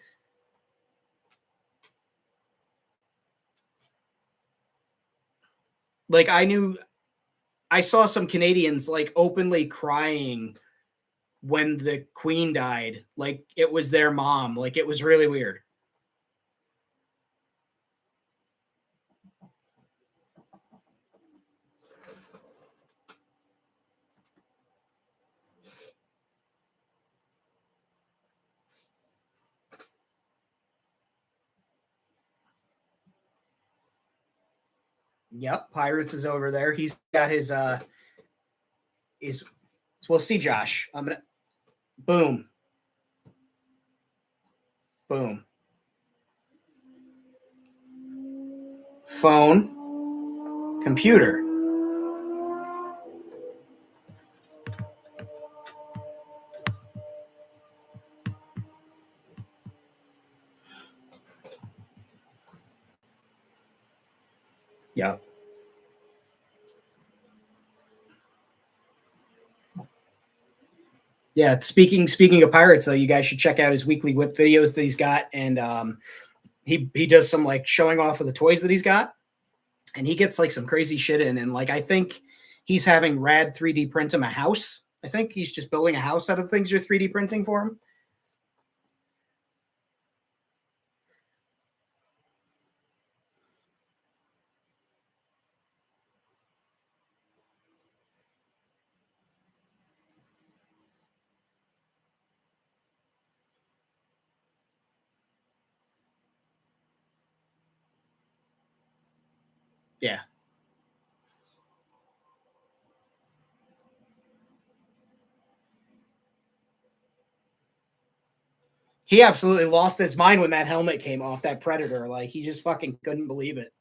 Like I saw some Canadians like openly crying when the Queen died. Like it was their mom. Like it was really weird. Yep, Pirates is over there. He's got his we'll see, Josh. I'm gonna boom. Boom. Phone. Computer. Yeah. Yeah. Speaking of Pirates, though, you guys should check out his weekly whip videos that he's got, and he does some like showing off of the toys that he's got, and he gets like some crazy shit in, and like I think he's having Rad 3D print him a house. I think he's just building a house out of things you're 3D printing for him. Yeah. He absolutely lost his mind when that helmet came off, that Predator. Like he just fucking couldn't believe it.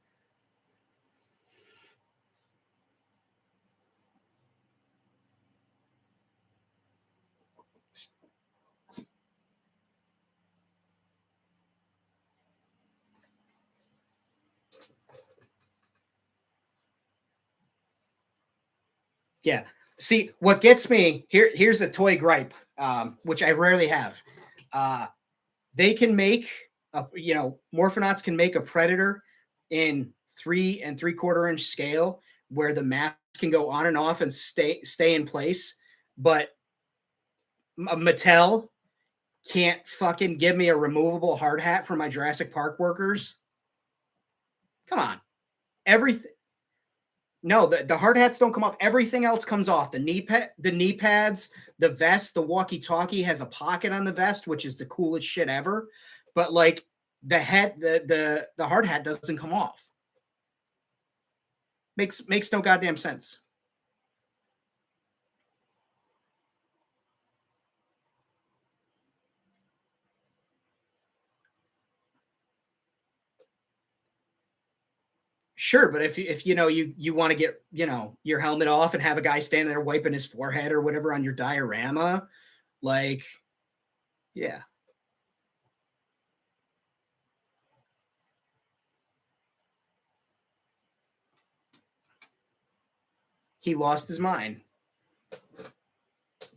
Yeah. See, what gets me here's a toy gripe, which I rarely have. They can make Morphonauts can make a Predator in 3 3/4 inch scale where the mask can go on and off and stay in place, but Mattel can't fucking give me a removable hard hat for my Jurassic Park workers. Come on. Everything. No, the hard hats don't come off. Everything else comes off. The knee pads, the vest, the walkie-talkie has a pocket on the vest, which is the coolest shit ever. But like the head, the hard hat doesn't come off. Makes no goddamn sense. Sure, but if you want to get your helmet off and have a guy standing there wiping his forehead or whatever on your diorama, like, yeah. He lost his mind.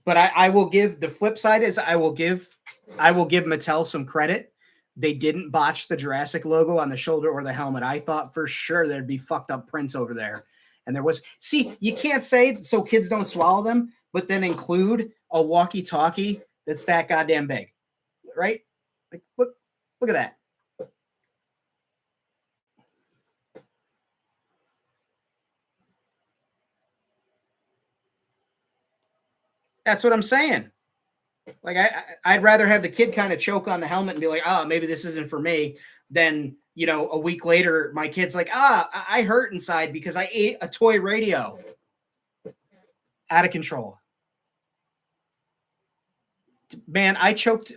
But I will give the flip side is I will give Mattel some credit. They didn't botch the Jurassic logo on the shoulder or the helmet. I thought for sure there'd be fucked up prints over there. And there was, see, you can't say so kids don't swallow them, but then include a walkie-talkie that's that goddamn big, right? Like, look at that. That's what I'm saying. Like I'd rather have the kid kind of choke on the helmet and be like, oh, maybe this isn't for me. Than, a week later, my kid's like, I hurt inside because I ate a toy radio. Out of control. Man, I choked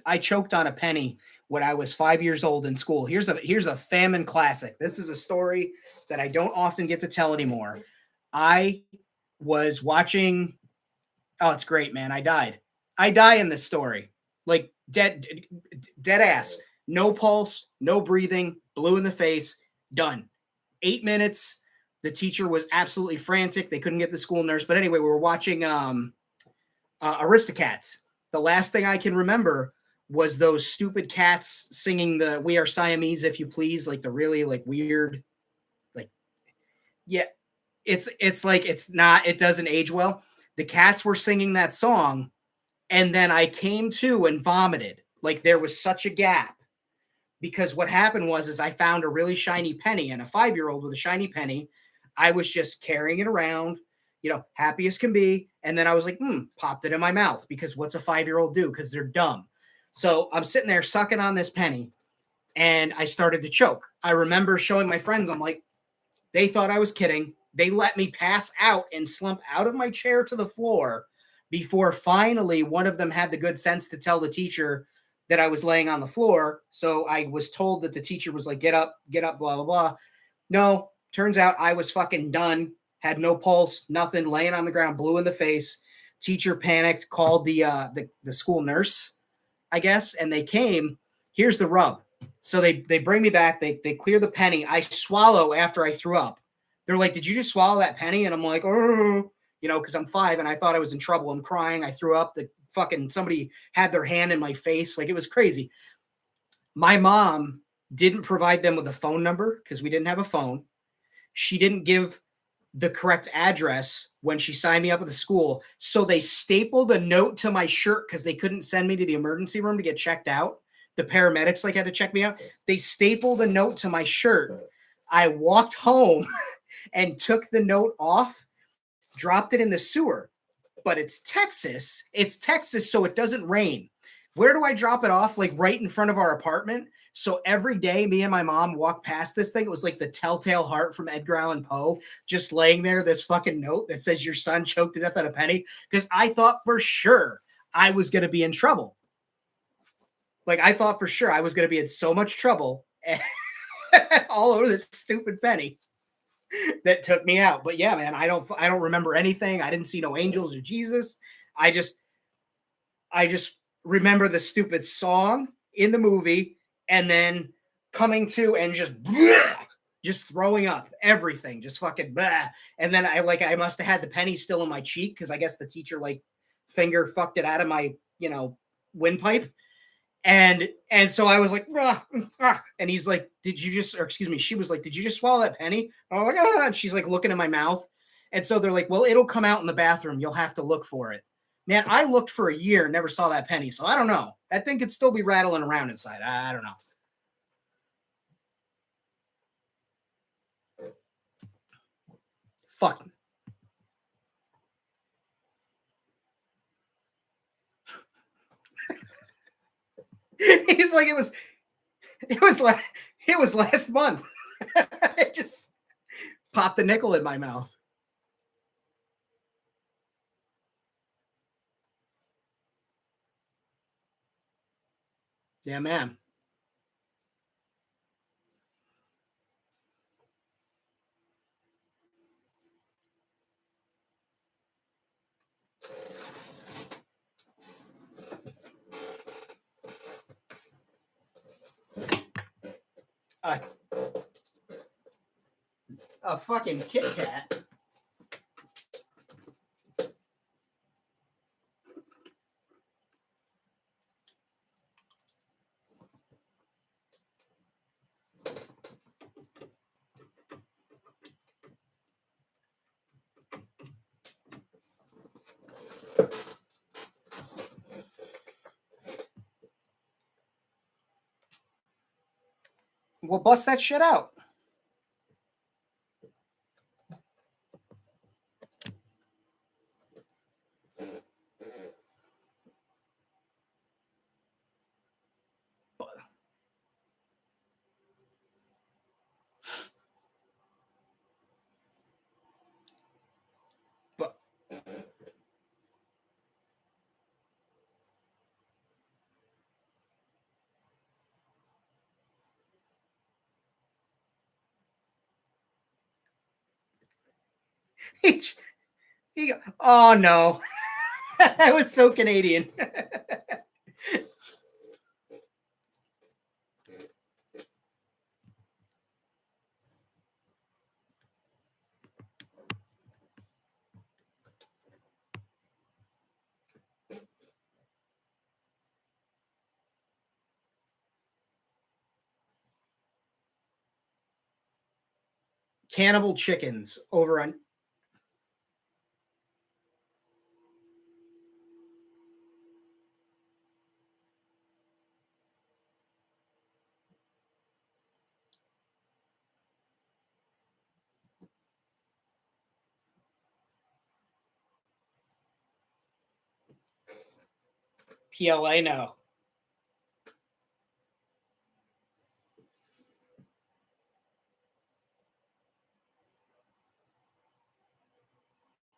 on a penny when I was 5 years old in school. Here's a famine classic. This is a story that I don't often get to tell anymore. I was watching. Oh, it's great, man. I die in this story. Like dead ass. No pulse, no breathing, blue in the face, done. 8 minutes. The teacher was absolutely frantic. They couldn't get the school nurse. But anyway, we were watching Aristocats. The last thing I can remember was those stupid cats singing the "We Are Siamese, If You Please," like the really like weird, like, yeah, it's like it doesn't age well. The cats were singing that song, and then I came to and vomited. Like there was such a gap because what happened was I found a really shiny penny, and a 5-year-old with a shiny penny. I was just carrying it around, happy as can be. And then I was like, popped it in my mouth because what's a 5-year-old do? Because they're dumb. So I'm sitting there sucking on this penny and I started to choke. I remember showing my friends, I'm like, they thought I was kidding. They let me pass out and slump out of my chair to the floor before finally one of them had the good sense to tell the teacher that I was laying on the floor. So I was told that the teacher was like, get up, blah, blah, blah. No, turns out I was fucking done, had no pulse, nothing, laying on the ground, blue in the face. Teacher panicked, called the school nurse, I guess, and they came. Here's the rub. So they bring me back. They clear the penny. I swallow after I threw up. They're like, did you just swallow that penny? And I'm like, oh, because I'm 5 and I thought I was in trouble. I'm crying. I threw up. The fucking somebody had their hand in my face. Like it was crazy. My mom didn't provide them with a phone number because we didn't have a phone. She didn't give the correct address when she signed me up at the school. So they stapled a note to my shirt because they couldn't send me to the emergency room to get checked out. The paramedics had to check me out. They stapled a note to my shirt. I walked home and took the note off, dropped it in the sewer. But it's Texas. It's Texas, so it doesn't rain. Where do I drop it off? Like right in front of our apartment. So every day, me and my mom walked past this thing. It was like the Telltale Heart from Edgar Allan Poe, just laying there, this fucking note that says your son choked to death on a penny. Because I thought for sure I was going to be in trouble. Like I thought for sure I was going to be in so much trouble all over this stupid penny that took me out. But yeah, man, I don't remember anything. I didn't see no angels or Jesus. I just remember the stupid song in the movie and then coming to and just throwing up everything, just fucking blah. And then I must have had the penny still in my cheek because I guess the teacher finger fucked it out of my windpipe. And so I was like, "Ah, ah," and he's like, "Did you just?" Or excuse me, she was like, "Did you just swallow that penny?" And I'm like, "Ah," and she's like looking in my mouth. And so they're like, "Well, it'll come out in the bathroom. You'll have to look for it." Man, I looked for a year, never saw that penny. So I don't know. That thing could still be rattling around inside. I don't know. Fuck. He's like, it was like, it was last month. I just popped a nickel in my mouth. Yeah, man. Uh, a fucking Kit Kat. We'll bust that shit out. But he, oh no. That was so Canadian. Cannibal Chickens over on PLA now.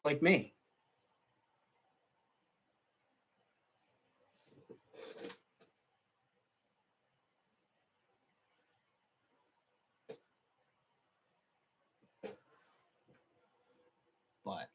Like me. But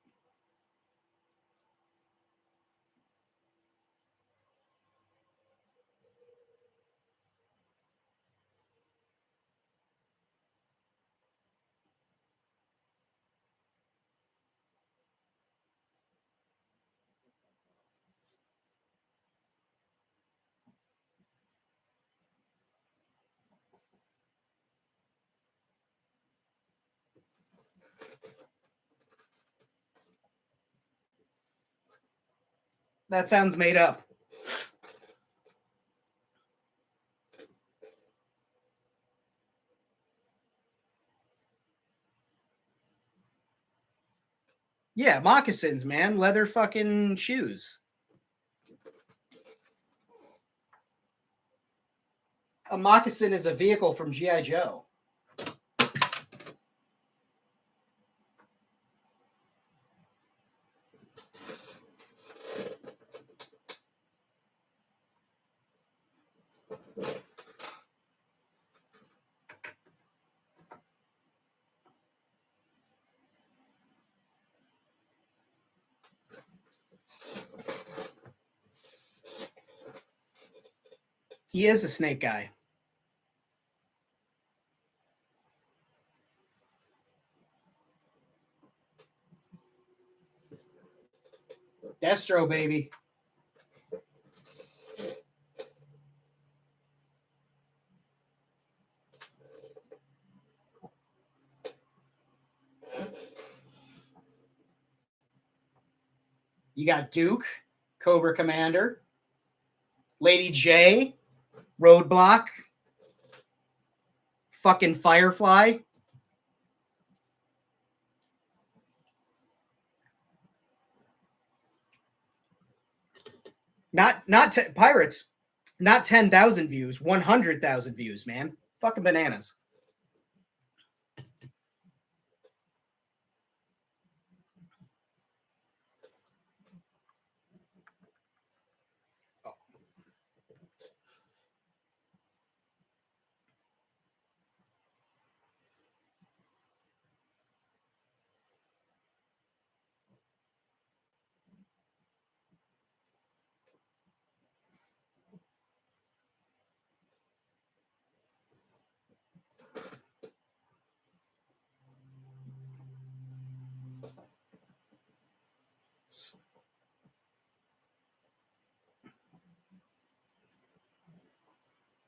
that sounds made up. Yeah, moccasins, man. Leather fucking shoes. A moccasin is a vehicle from G.I. Joe. He is a snake guy. Destro, baby. You got Duke, Cobra Commander, Lady J, Roadblock, fucking Firefly. Pirates. Not 10,000 views, 100,000 views, man. Fucking bananas.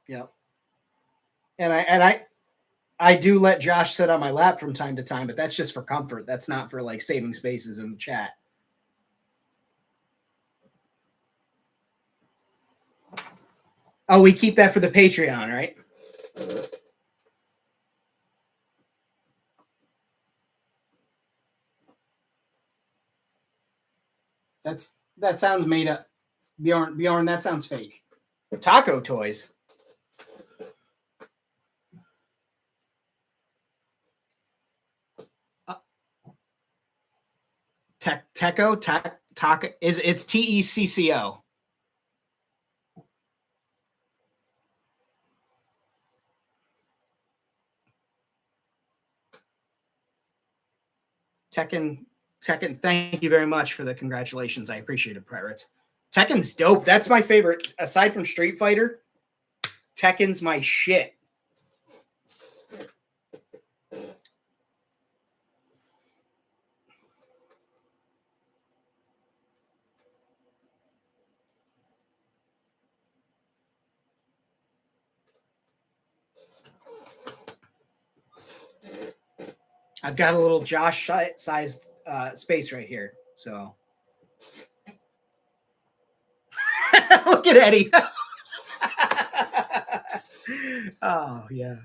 Yep. And I do let Josh sit on my lap from time to time, but that's just for comfort. That's not for like saving spaces in the chat. Oh, we keep that for the Patreon, right? That sounds made up. Bjorn, that sounds fake. Taco toys. Taco is it's TECCO. Tekken, thank you very much for the congratulations. I appreciate it, Pirates. Tekken's dope. That's my favorite. Aside from Street Fighter, Tekken's my shit. I've got a little Josh-sized space right here, so. Look at Eddie. Oh, yeah.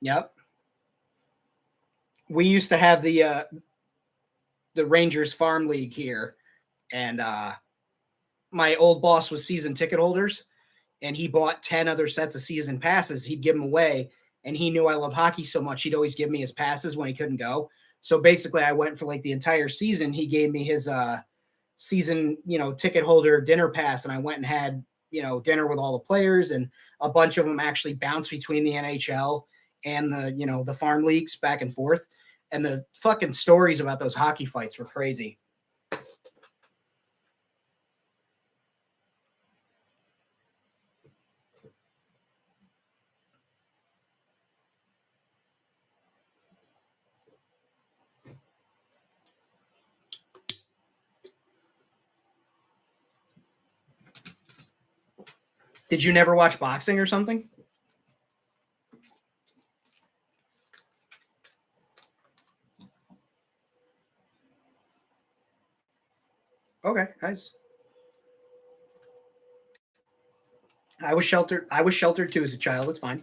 Yep. We used to have the Rangers Farm League here, and my old boss was season ticket holders, and he bought 10 other sets of season passes. He'd give them away, and he knew I love hockey so much, he'd always give me his passes when he couldn't go. So basically, I went for like the entire season. He gave me his season, ticket holder dinner pass, and I went and had, dinner with all the players, and a bunch of them actually bounced between the NHL and the farm leagues back and forth. And the fucking stories about those hockey fights were crazy. Did you never watch boxing or something? Okay, nice. I was sheltered too as a child. It's fine.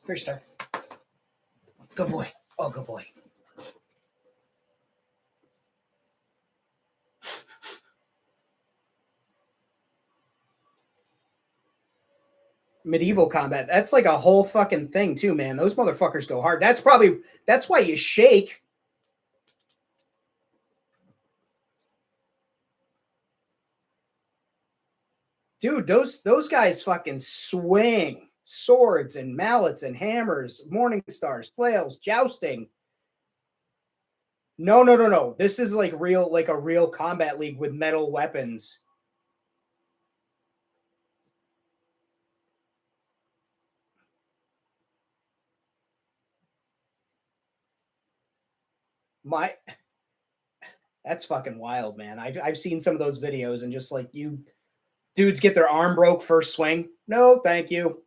Here, Star. Good boy. Oh, good boy. Medieval combat. That's like a whole fucking thing too, man. Those motherfuckers go hard. That's why you shake. Dude, those guys fucking swing swords and mallets and hammers, morning stars, flails, jousting. No, no, no, no. This is like real, like a real combat league with metal weapons. My That's fucking wild, man. I've seen some of those videos and just like you dudes get their arm broke first swing. No, thank you.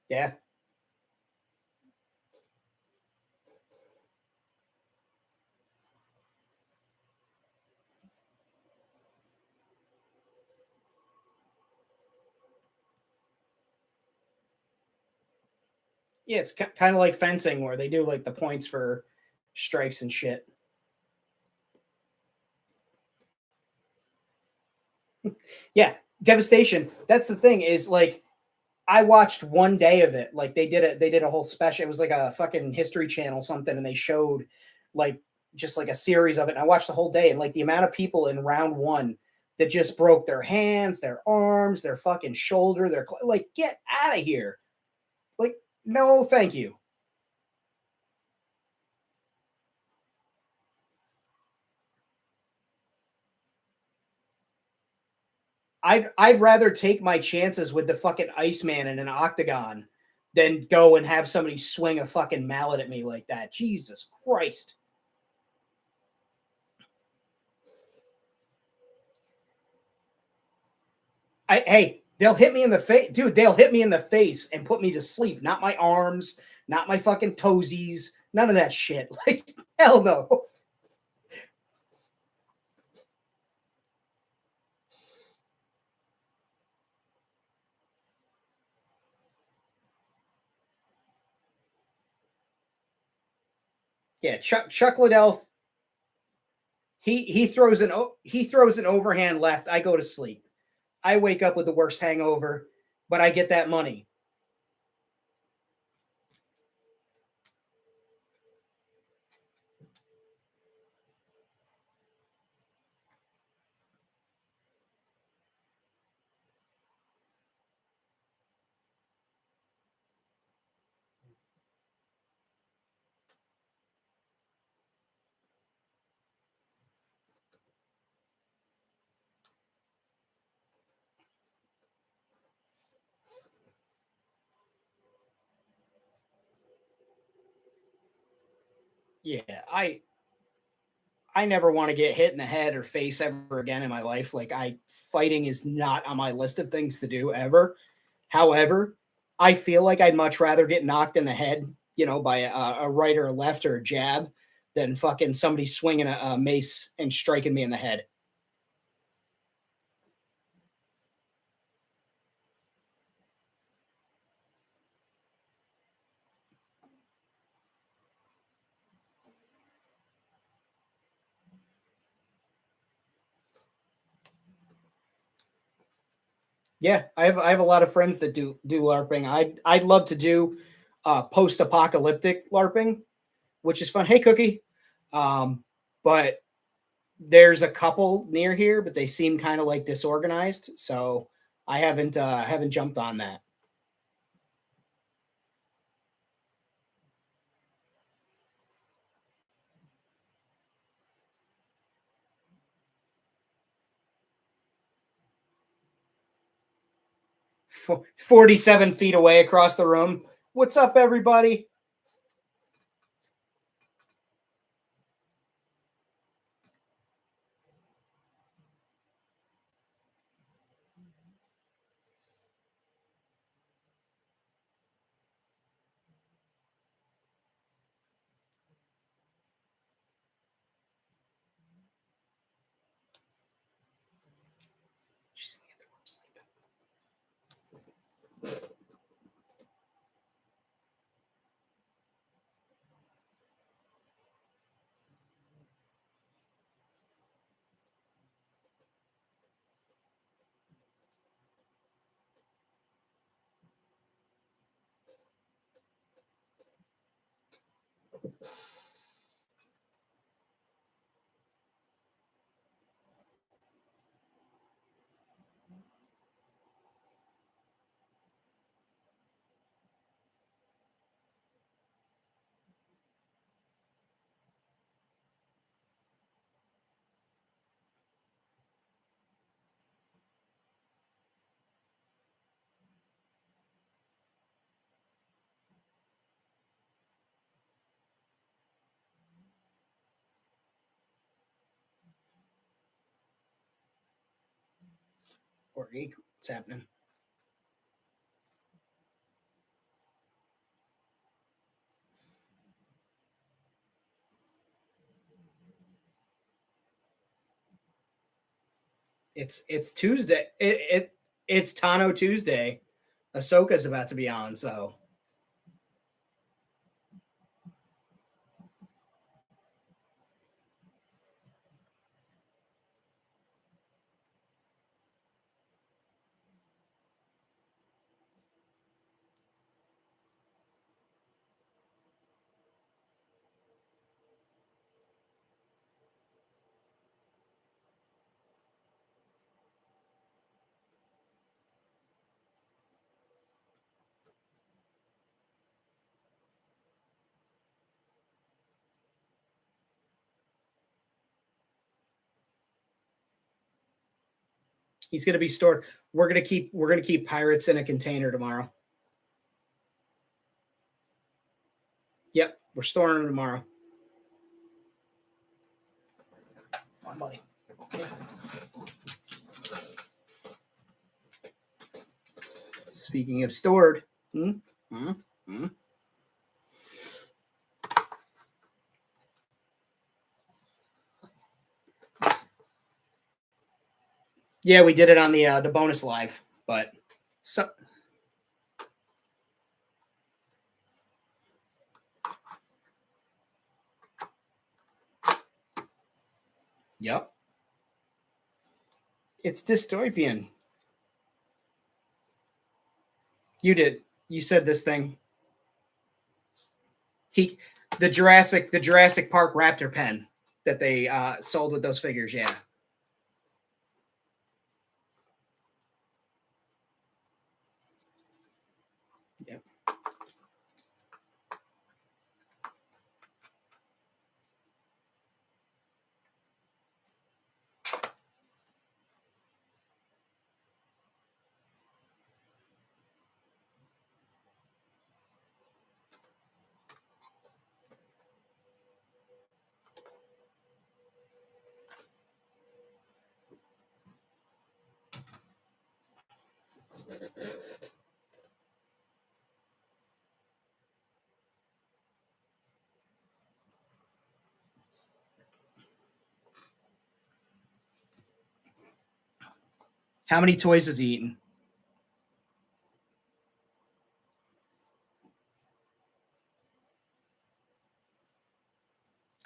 Yeah. Yeah, it's kind of like fencing where they do like the points for strikes and shit. Yeah, devastation. That's the thing is like I watched one day of it. Like they did a whole special. It was like a fucking History Channel something, and they showed like just like a series of it. And I watched the whole day, and like the amount of people in round one that just broke their hands, their arms, their fucking shoulder, their like get out of here. Like no, thank you. I'd rather take my chances with the fucking Iceman in an octagon than go and have somebody swing a fucking mallet at me like that. Jesus Christ. Hey, they'll hit me in the face, dude. They'll hit me in the face and put me to sleep. Not my arms, not my fucking toesies, none of that shit. Like hell no. Yeah, Chuck Liddell. He throws an overhand left. I go to sleep. I wake up with the worst hangover, but I get that money. Yeah, I never want to get hit in the head or face ever again in my life. Like fighting is not on my list of things to do ever. However, I feel like I'd much rather get knocked in the head, by a right or a left or a jab than fucking somebody swinging a mace and striking me in the head. 'Yeah, I have a lot of friends that do LARPing. I'd love to do post apocalyptic LARPing, which is fun. Hey, Cookie, but there's a couple near here, but they seem kind of like disorganized, so I haven't jumped on that. 47 feet away across the room. What's up, everybody? Porgy, what's happening? It's Tuesday. It's Tano Tuesday. Ahsoka's about to be on, so he's gonna be stored. We're gonna keep pirates in a container tomorrow. Yep, we're storing them tomorrow. My money. Speaking of stored, Yeah, we did it on the bonus live, but so yep. It's dystopian. You did. You said this thing. The Jurassic Park Raptor pen that they sold with those figures, yeah. Yep. How many toys has he eaten?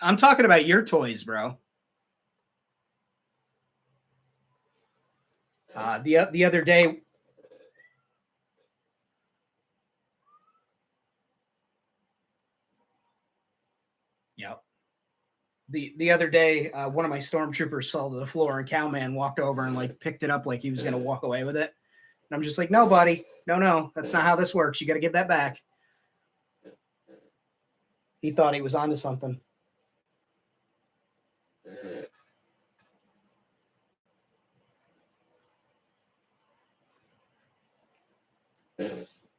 I'm talking about your toys, bro. The other day. Yep. The other day, one of my stormtroopers fell to the floor, and Cowman walked over and like picked it up like he was gonna walk away with it. And I'm just like, no, buddy, no, that's not how this works. You got to give that back. He thought he was onto something.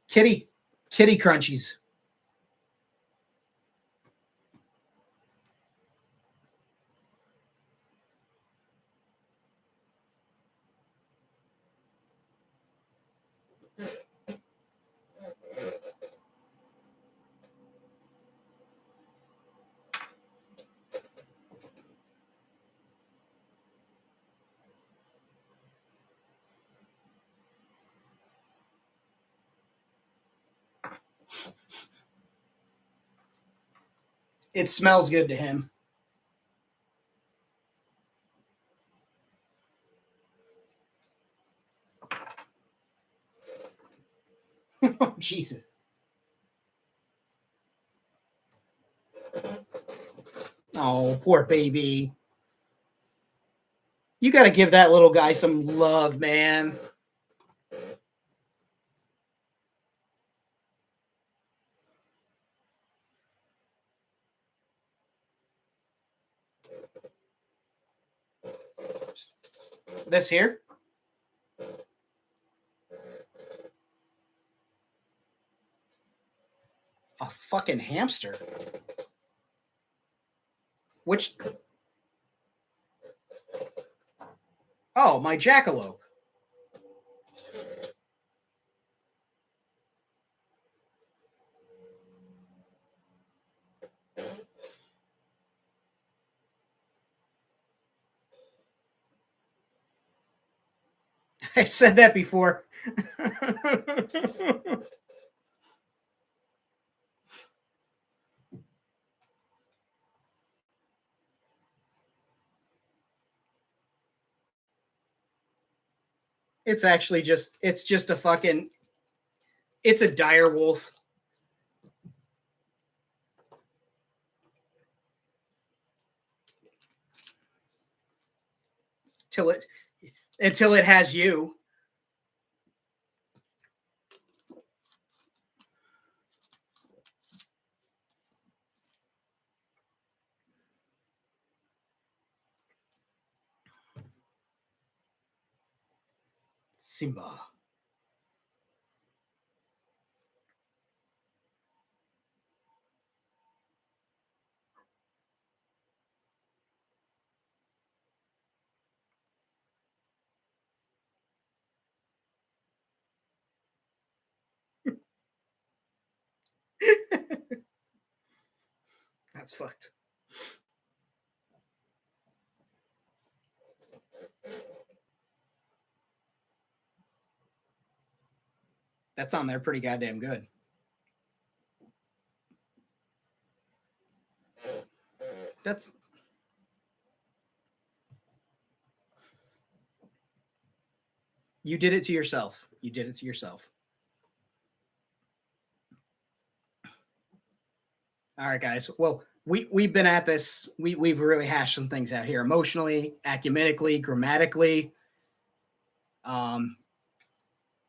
Kitty crunchies. It smells good to him. Oh, Jesus. Oh, poor baby. You got to give that little guy some love, man. This here? A fucking hamster. Which? Oh, my jackalope. I've said that before. It's actually just a fucking it's a dire wolf. Until it has you. Simba. That's fucked. That's on there pretty goddamn good. That's you did it to yourself. You did it to yourself. All right, guys. Well, we've been at this. We've really hashed some things out here emotionally, ecumenically, grammatically.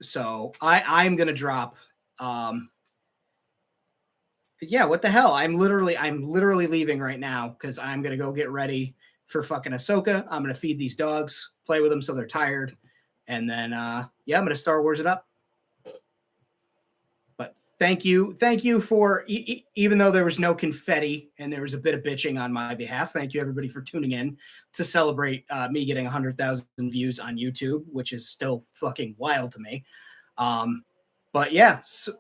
So I'm gonna drop. Yeah, what the hell? I'm literally leaving right now because I'm gonna go get ready for fucking Ahsoka. I'm gonna feed these dogs, play with them so they're tired, and then yeah, I'm gonna Star Wars it up. But thank you for even though there was no confetti and there was a bit of bitching on my behalf. Thank you everybody for tuning in to celebrate me getting 100,000 views on YouTube, which is still fucking wild to me. But yeah, so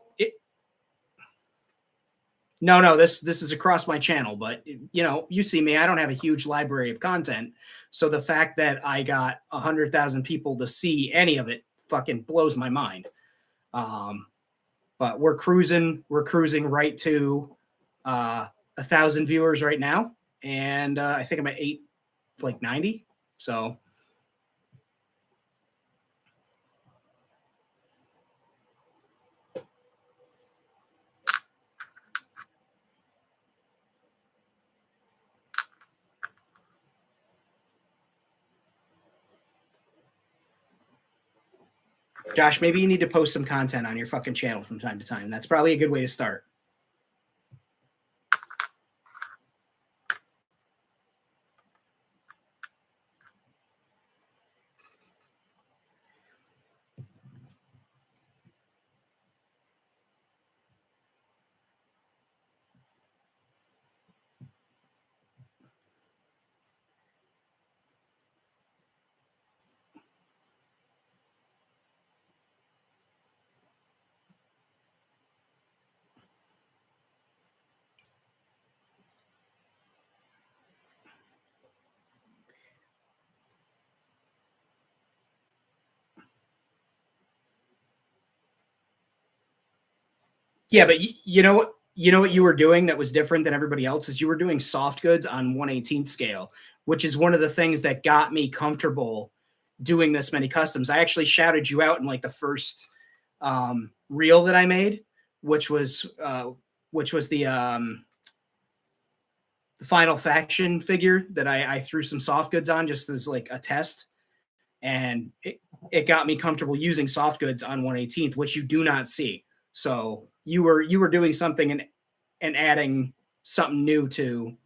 no, this is across my channel, but you know, you see me, I don't have a huge library of content. So the fact that I got 100,000 people to see any of it fucking blows my mind. But we're cruising right to 1,000 viewers right now. And I think I'm at 890. So Josh, maybe you need to post some content on your fucking channel from time to time. That's probably a good way to start. Yeah, but you know what? You know what you were doing that was different than everybody else is you were doing soft goods on 1/18th scale, which is one of the things that got me comfortable doing this many customs. I actually shouted you out in like the first reel that I made, which was the final faction figure that I threw some soft goods on just as like a test, and it got me comfortable using soft goods on 1/18th, which you do not see. So you were doing something and adding something new to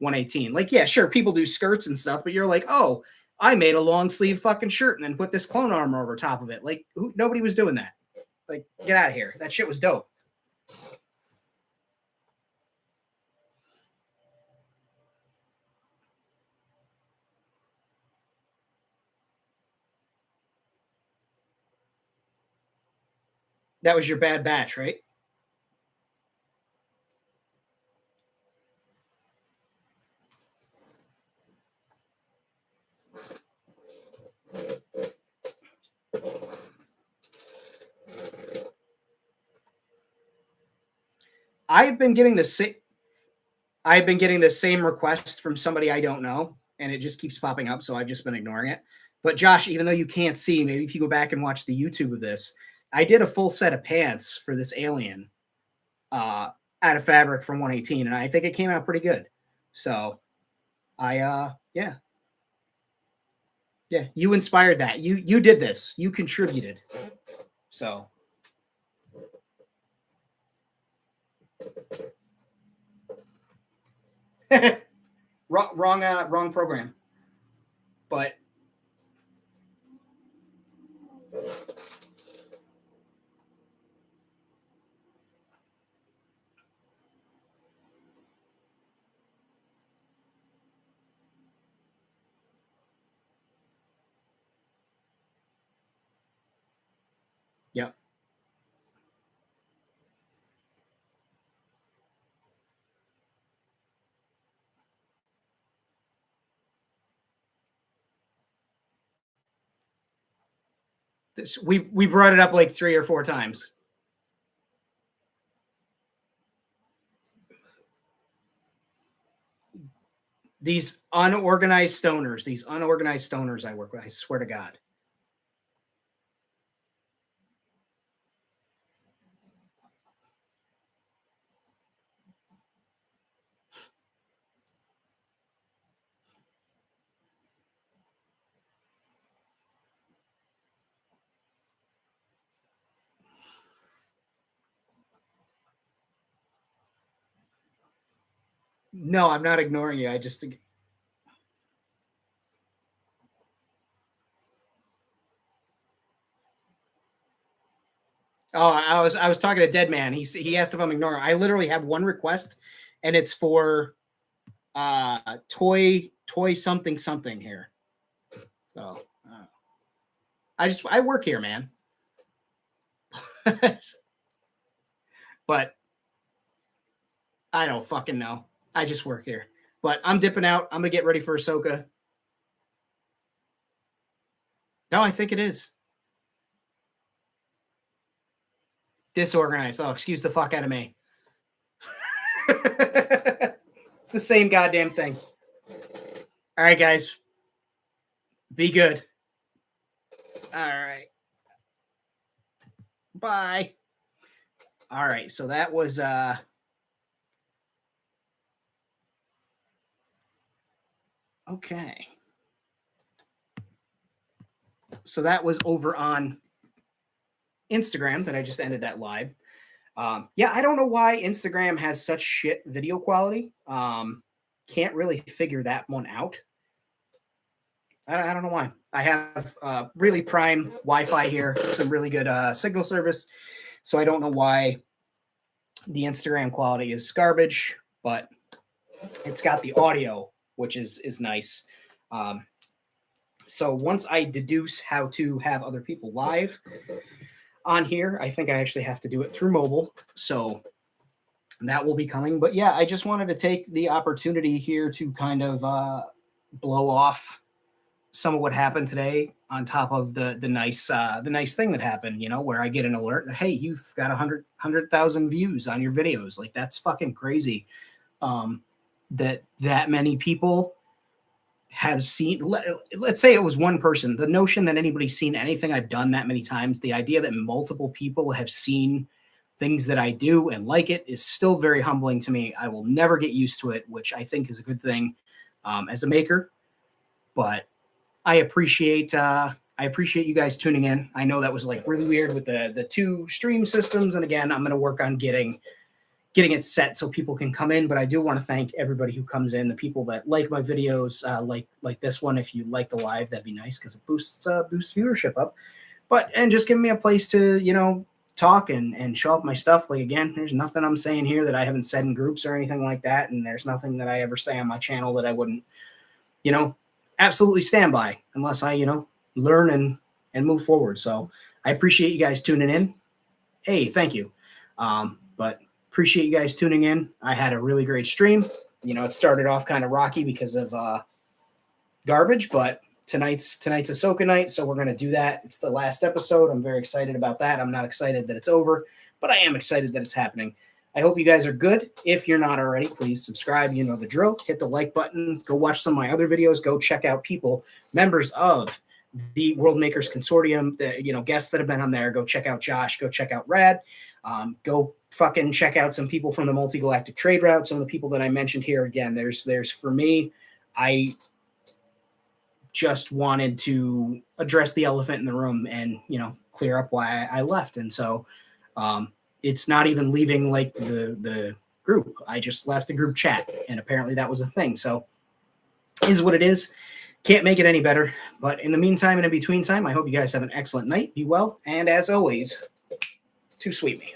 1/18. Like, yeah, sure, people do skirts and stuff, but you're like, oh, I made a long sleeve fucking shirt and then put this clone armor over top of it. Like, nobody was doing that. Like, get out of here. That shit was dope. That was your Bad Batch, right? I've been getting the same request from somebody I don't know, and it just keeps popping up, so I've just been ignoring it. But Josh, even though you can't see, maybe if you go back and watch the YouTube of this, I did a full set of pants for this alien out of fabric from 118, and I think it came out pretty good. So yeah, you inspired that. You did this. You contributed. So wrong program. But yep. We brought it up like 3 or 4 times. These unorganized stoners I work with, I swear to God. No, I'm not ignoring you. I just I was talking to Dead Man. He asked if I'm ignoring. I literally have one request, and it's for toy something here. So I work here, man. But I don't fucking know. I just work here. But I'm dipping out. I'm gonna get ready for Ahsoka. No, I think it is. Disorganized. Oh, excuse the fuck out of me. It's the same goddamn thing. All right, guys. Be good. All right. Bye. All right. So that was okay. So that was over on Instagram that I just ended that live. Yeah, I don't know why Instagram has such shit video quality. Can't really figure that one out. I don't know why. I have really prime Wi-Fi here, some really good signal service. So I don't know why the Instagram quality is garbage, but it's got the audio, which is nice. So once I deduce how to have other people live on here, I think I actually have to do it through mobile. So that will be coming. But yeah, I just wanted to take the opportunity here to kind of blow off some of what happened today on top of the nice thing that happened, you know, where I get an alert that, hey, you've got 100,000 views on your videos. Like, that's fucking crazy. That many people have seen, let's say it was one person, the notion that anybody's seen anything I've done that many times, the idea that multiple people have seen things that I do and like it is still very humbling to me. I will never get used to it, which I think is a good thing as a maker. But I appreciate you guys tuning in. I know that was like really weird with the 2 stream systems, and again, I'm going to work on getting it set so people can come in. But I do want to thank everybody who comes in, the people that like my videos, like this one. If you like the live, that'd be nice because it boosts viewership up. And just give me a place to, you know, talk and show off my stuff. Like, again, there's nothing I'm saying here that I haven't said in groups or anything like that, and there's nothing that I ever say on my channel that I wouldn't, you know, absolutely stand by unless I, you know, learn and move forward. So I appreciate you guys tuning in. Hey, thank you. But appreciate you guys tuning in. I had a really great stream. You know, it started off kind of rocky because of garbage, but tonight's Ahsoka night, so we're going to do that. It's the last episode. I'm very excited about that. I'm not excited that it's over, but I am excited that it's happening. I hope you guys are good. If you're not already, please subscribe. You know the drill. Hit the like button. Go watch some of my other videos. Go check out people, members of the World Makers Consortium, guests that have been on there. Go check out Josh. Go check out Rad. Go fucking check out some people from the Multi-Galactic Trade Route. Some of the people that I mentioned here. Again, there's for me, I just wanted to address the elephant in the room and, clear up why I left. And so it's not even leaving like the group. I just left the group chat, and apparently that was a thing. So it is what it is. Can't make it any better. But in the meantime and in between time, I hope you guys have an excellent night. Be well. And as always, to sweet me.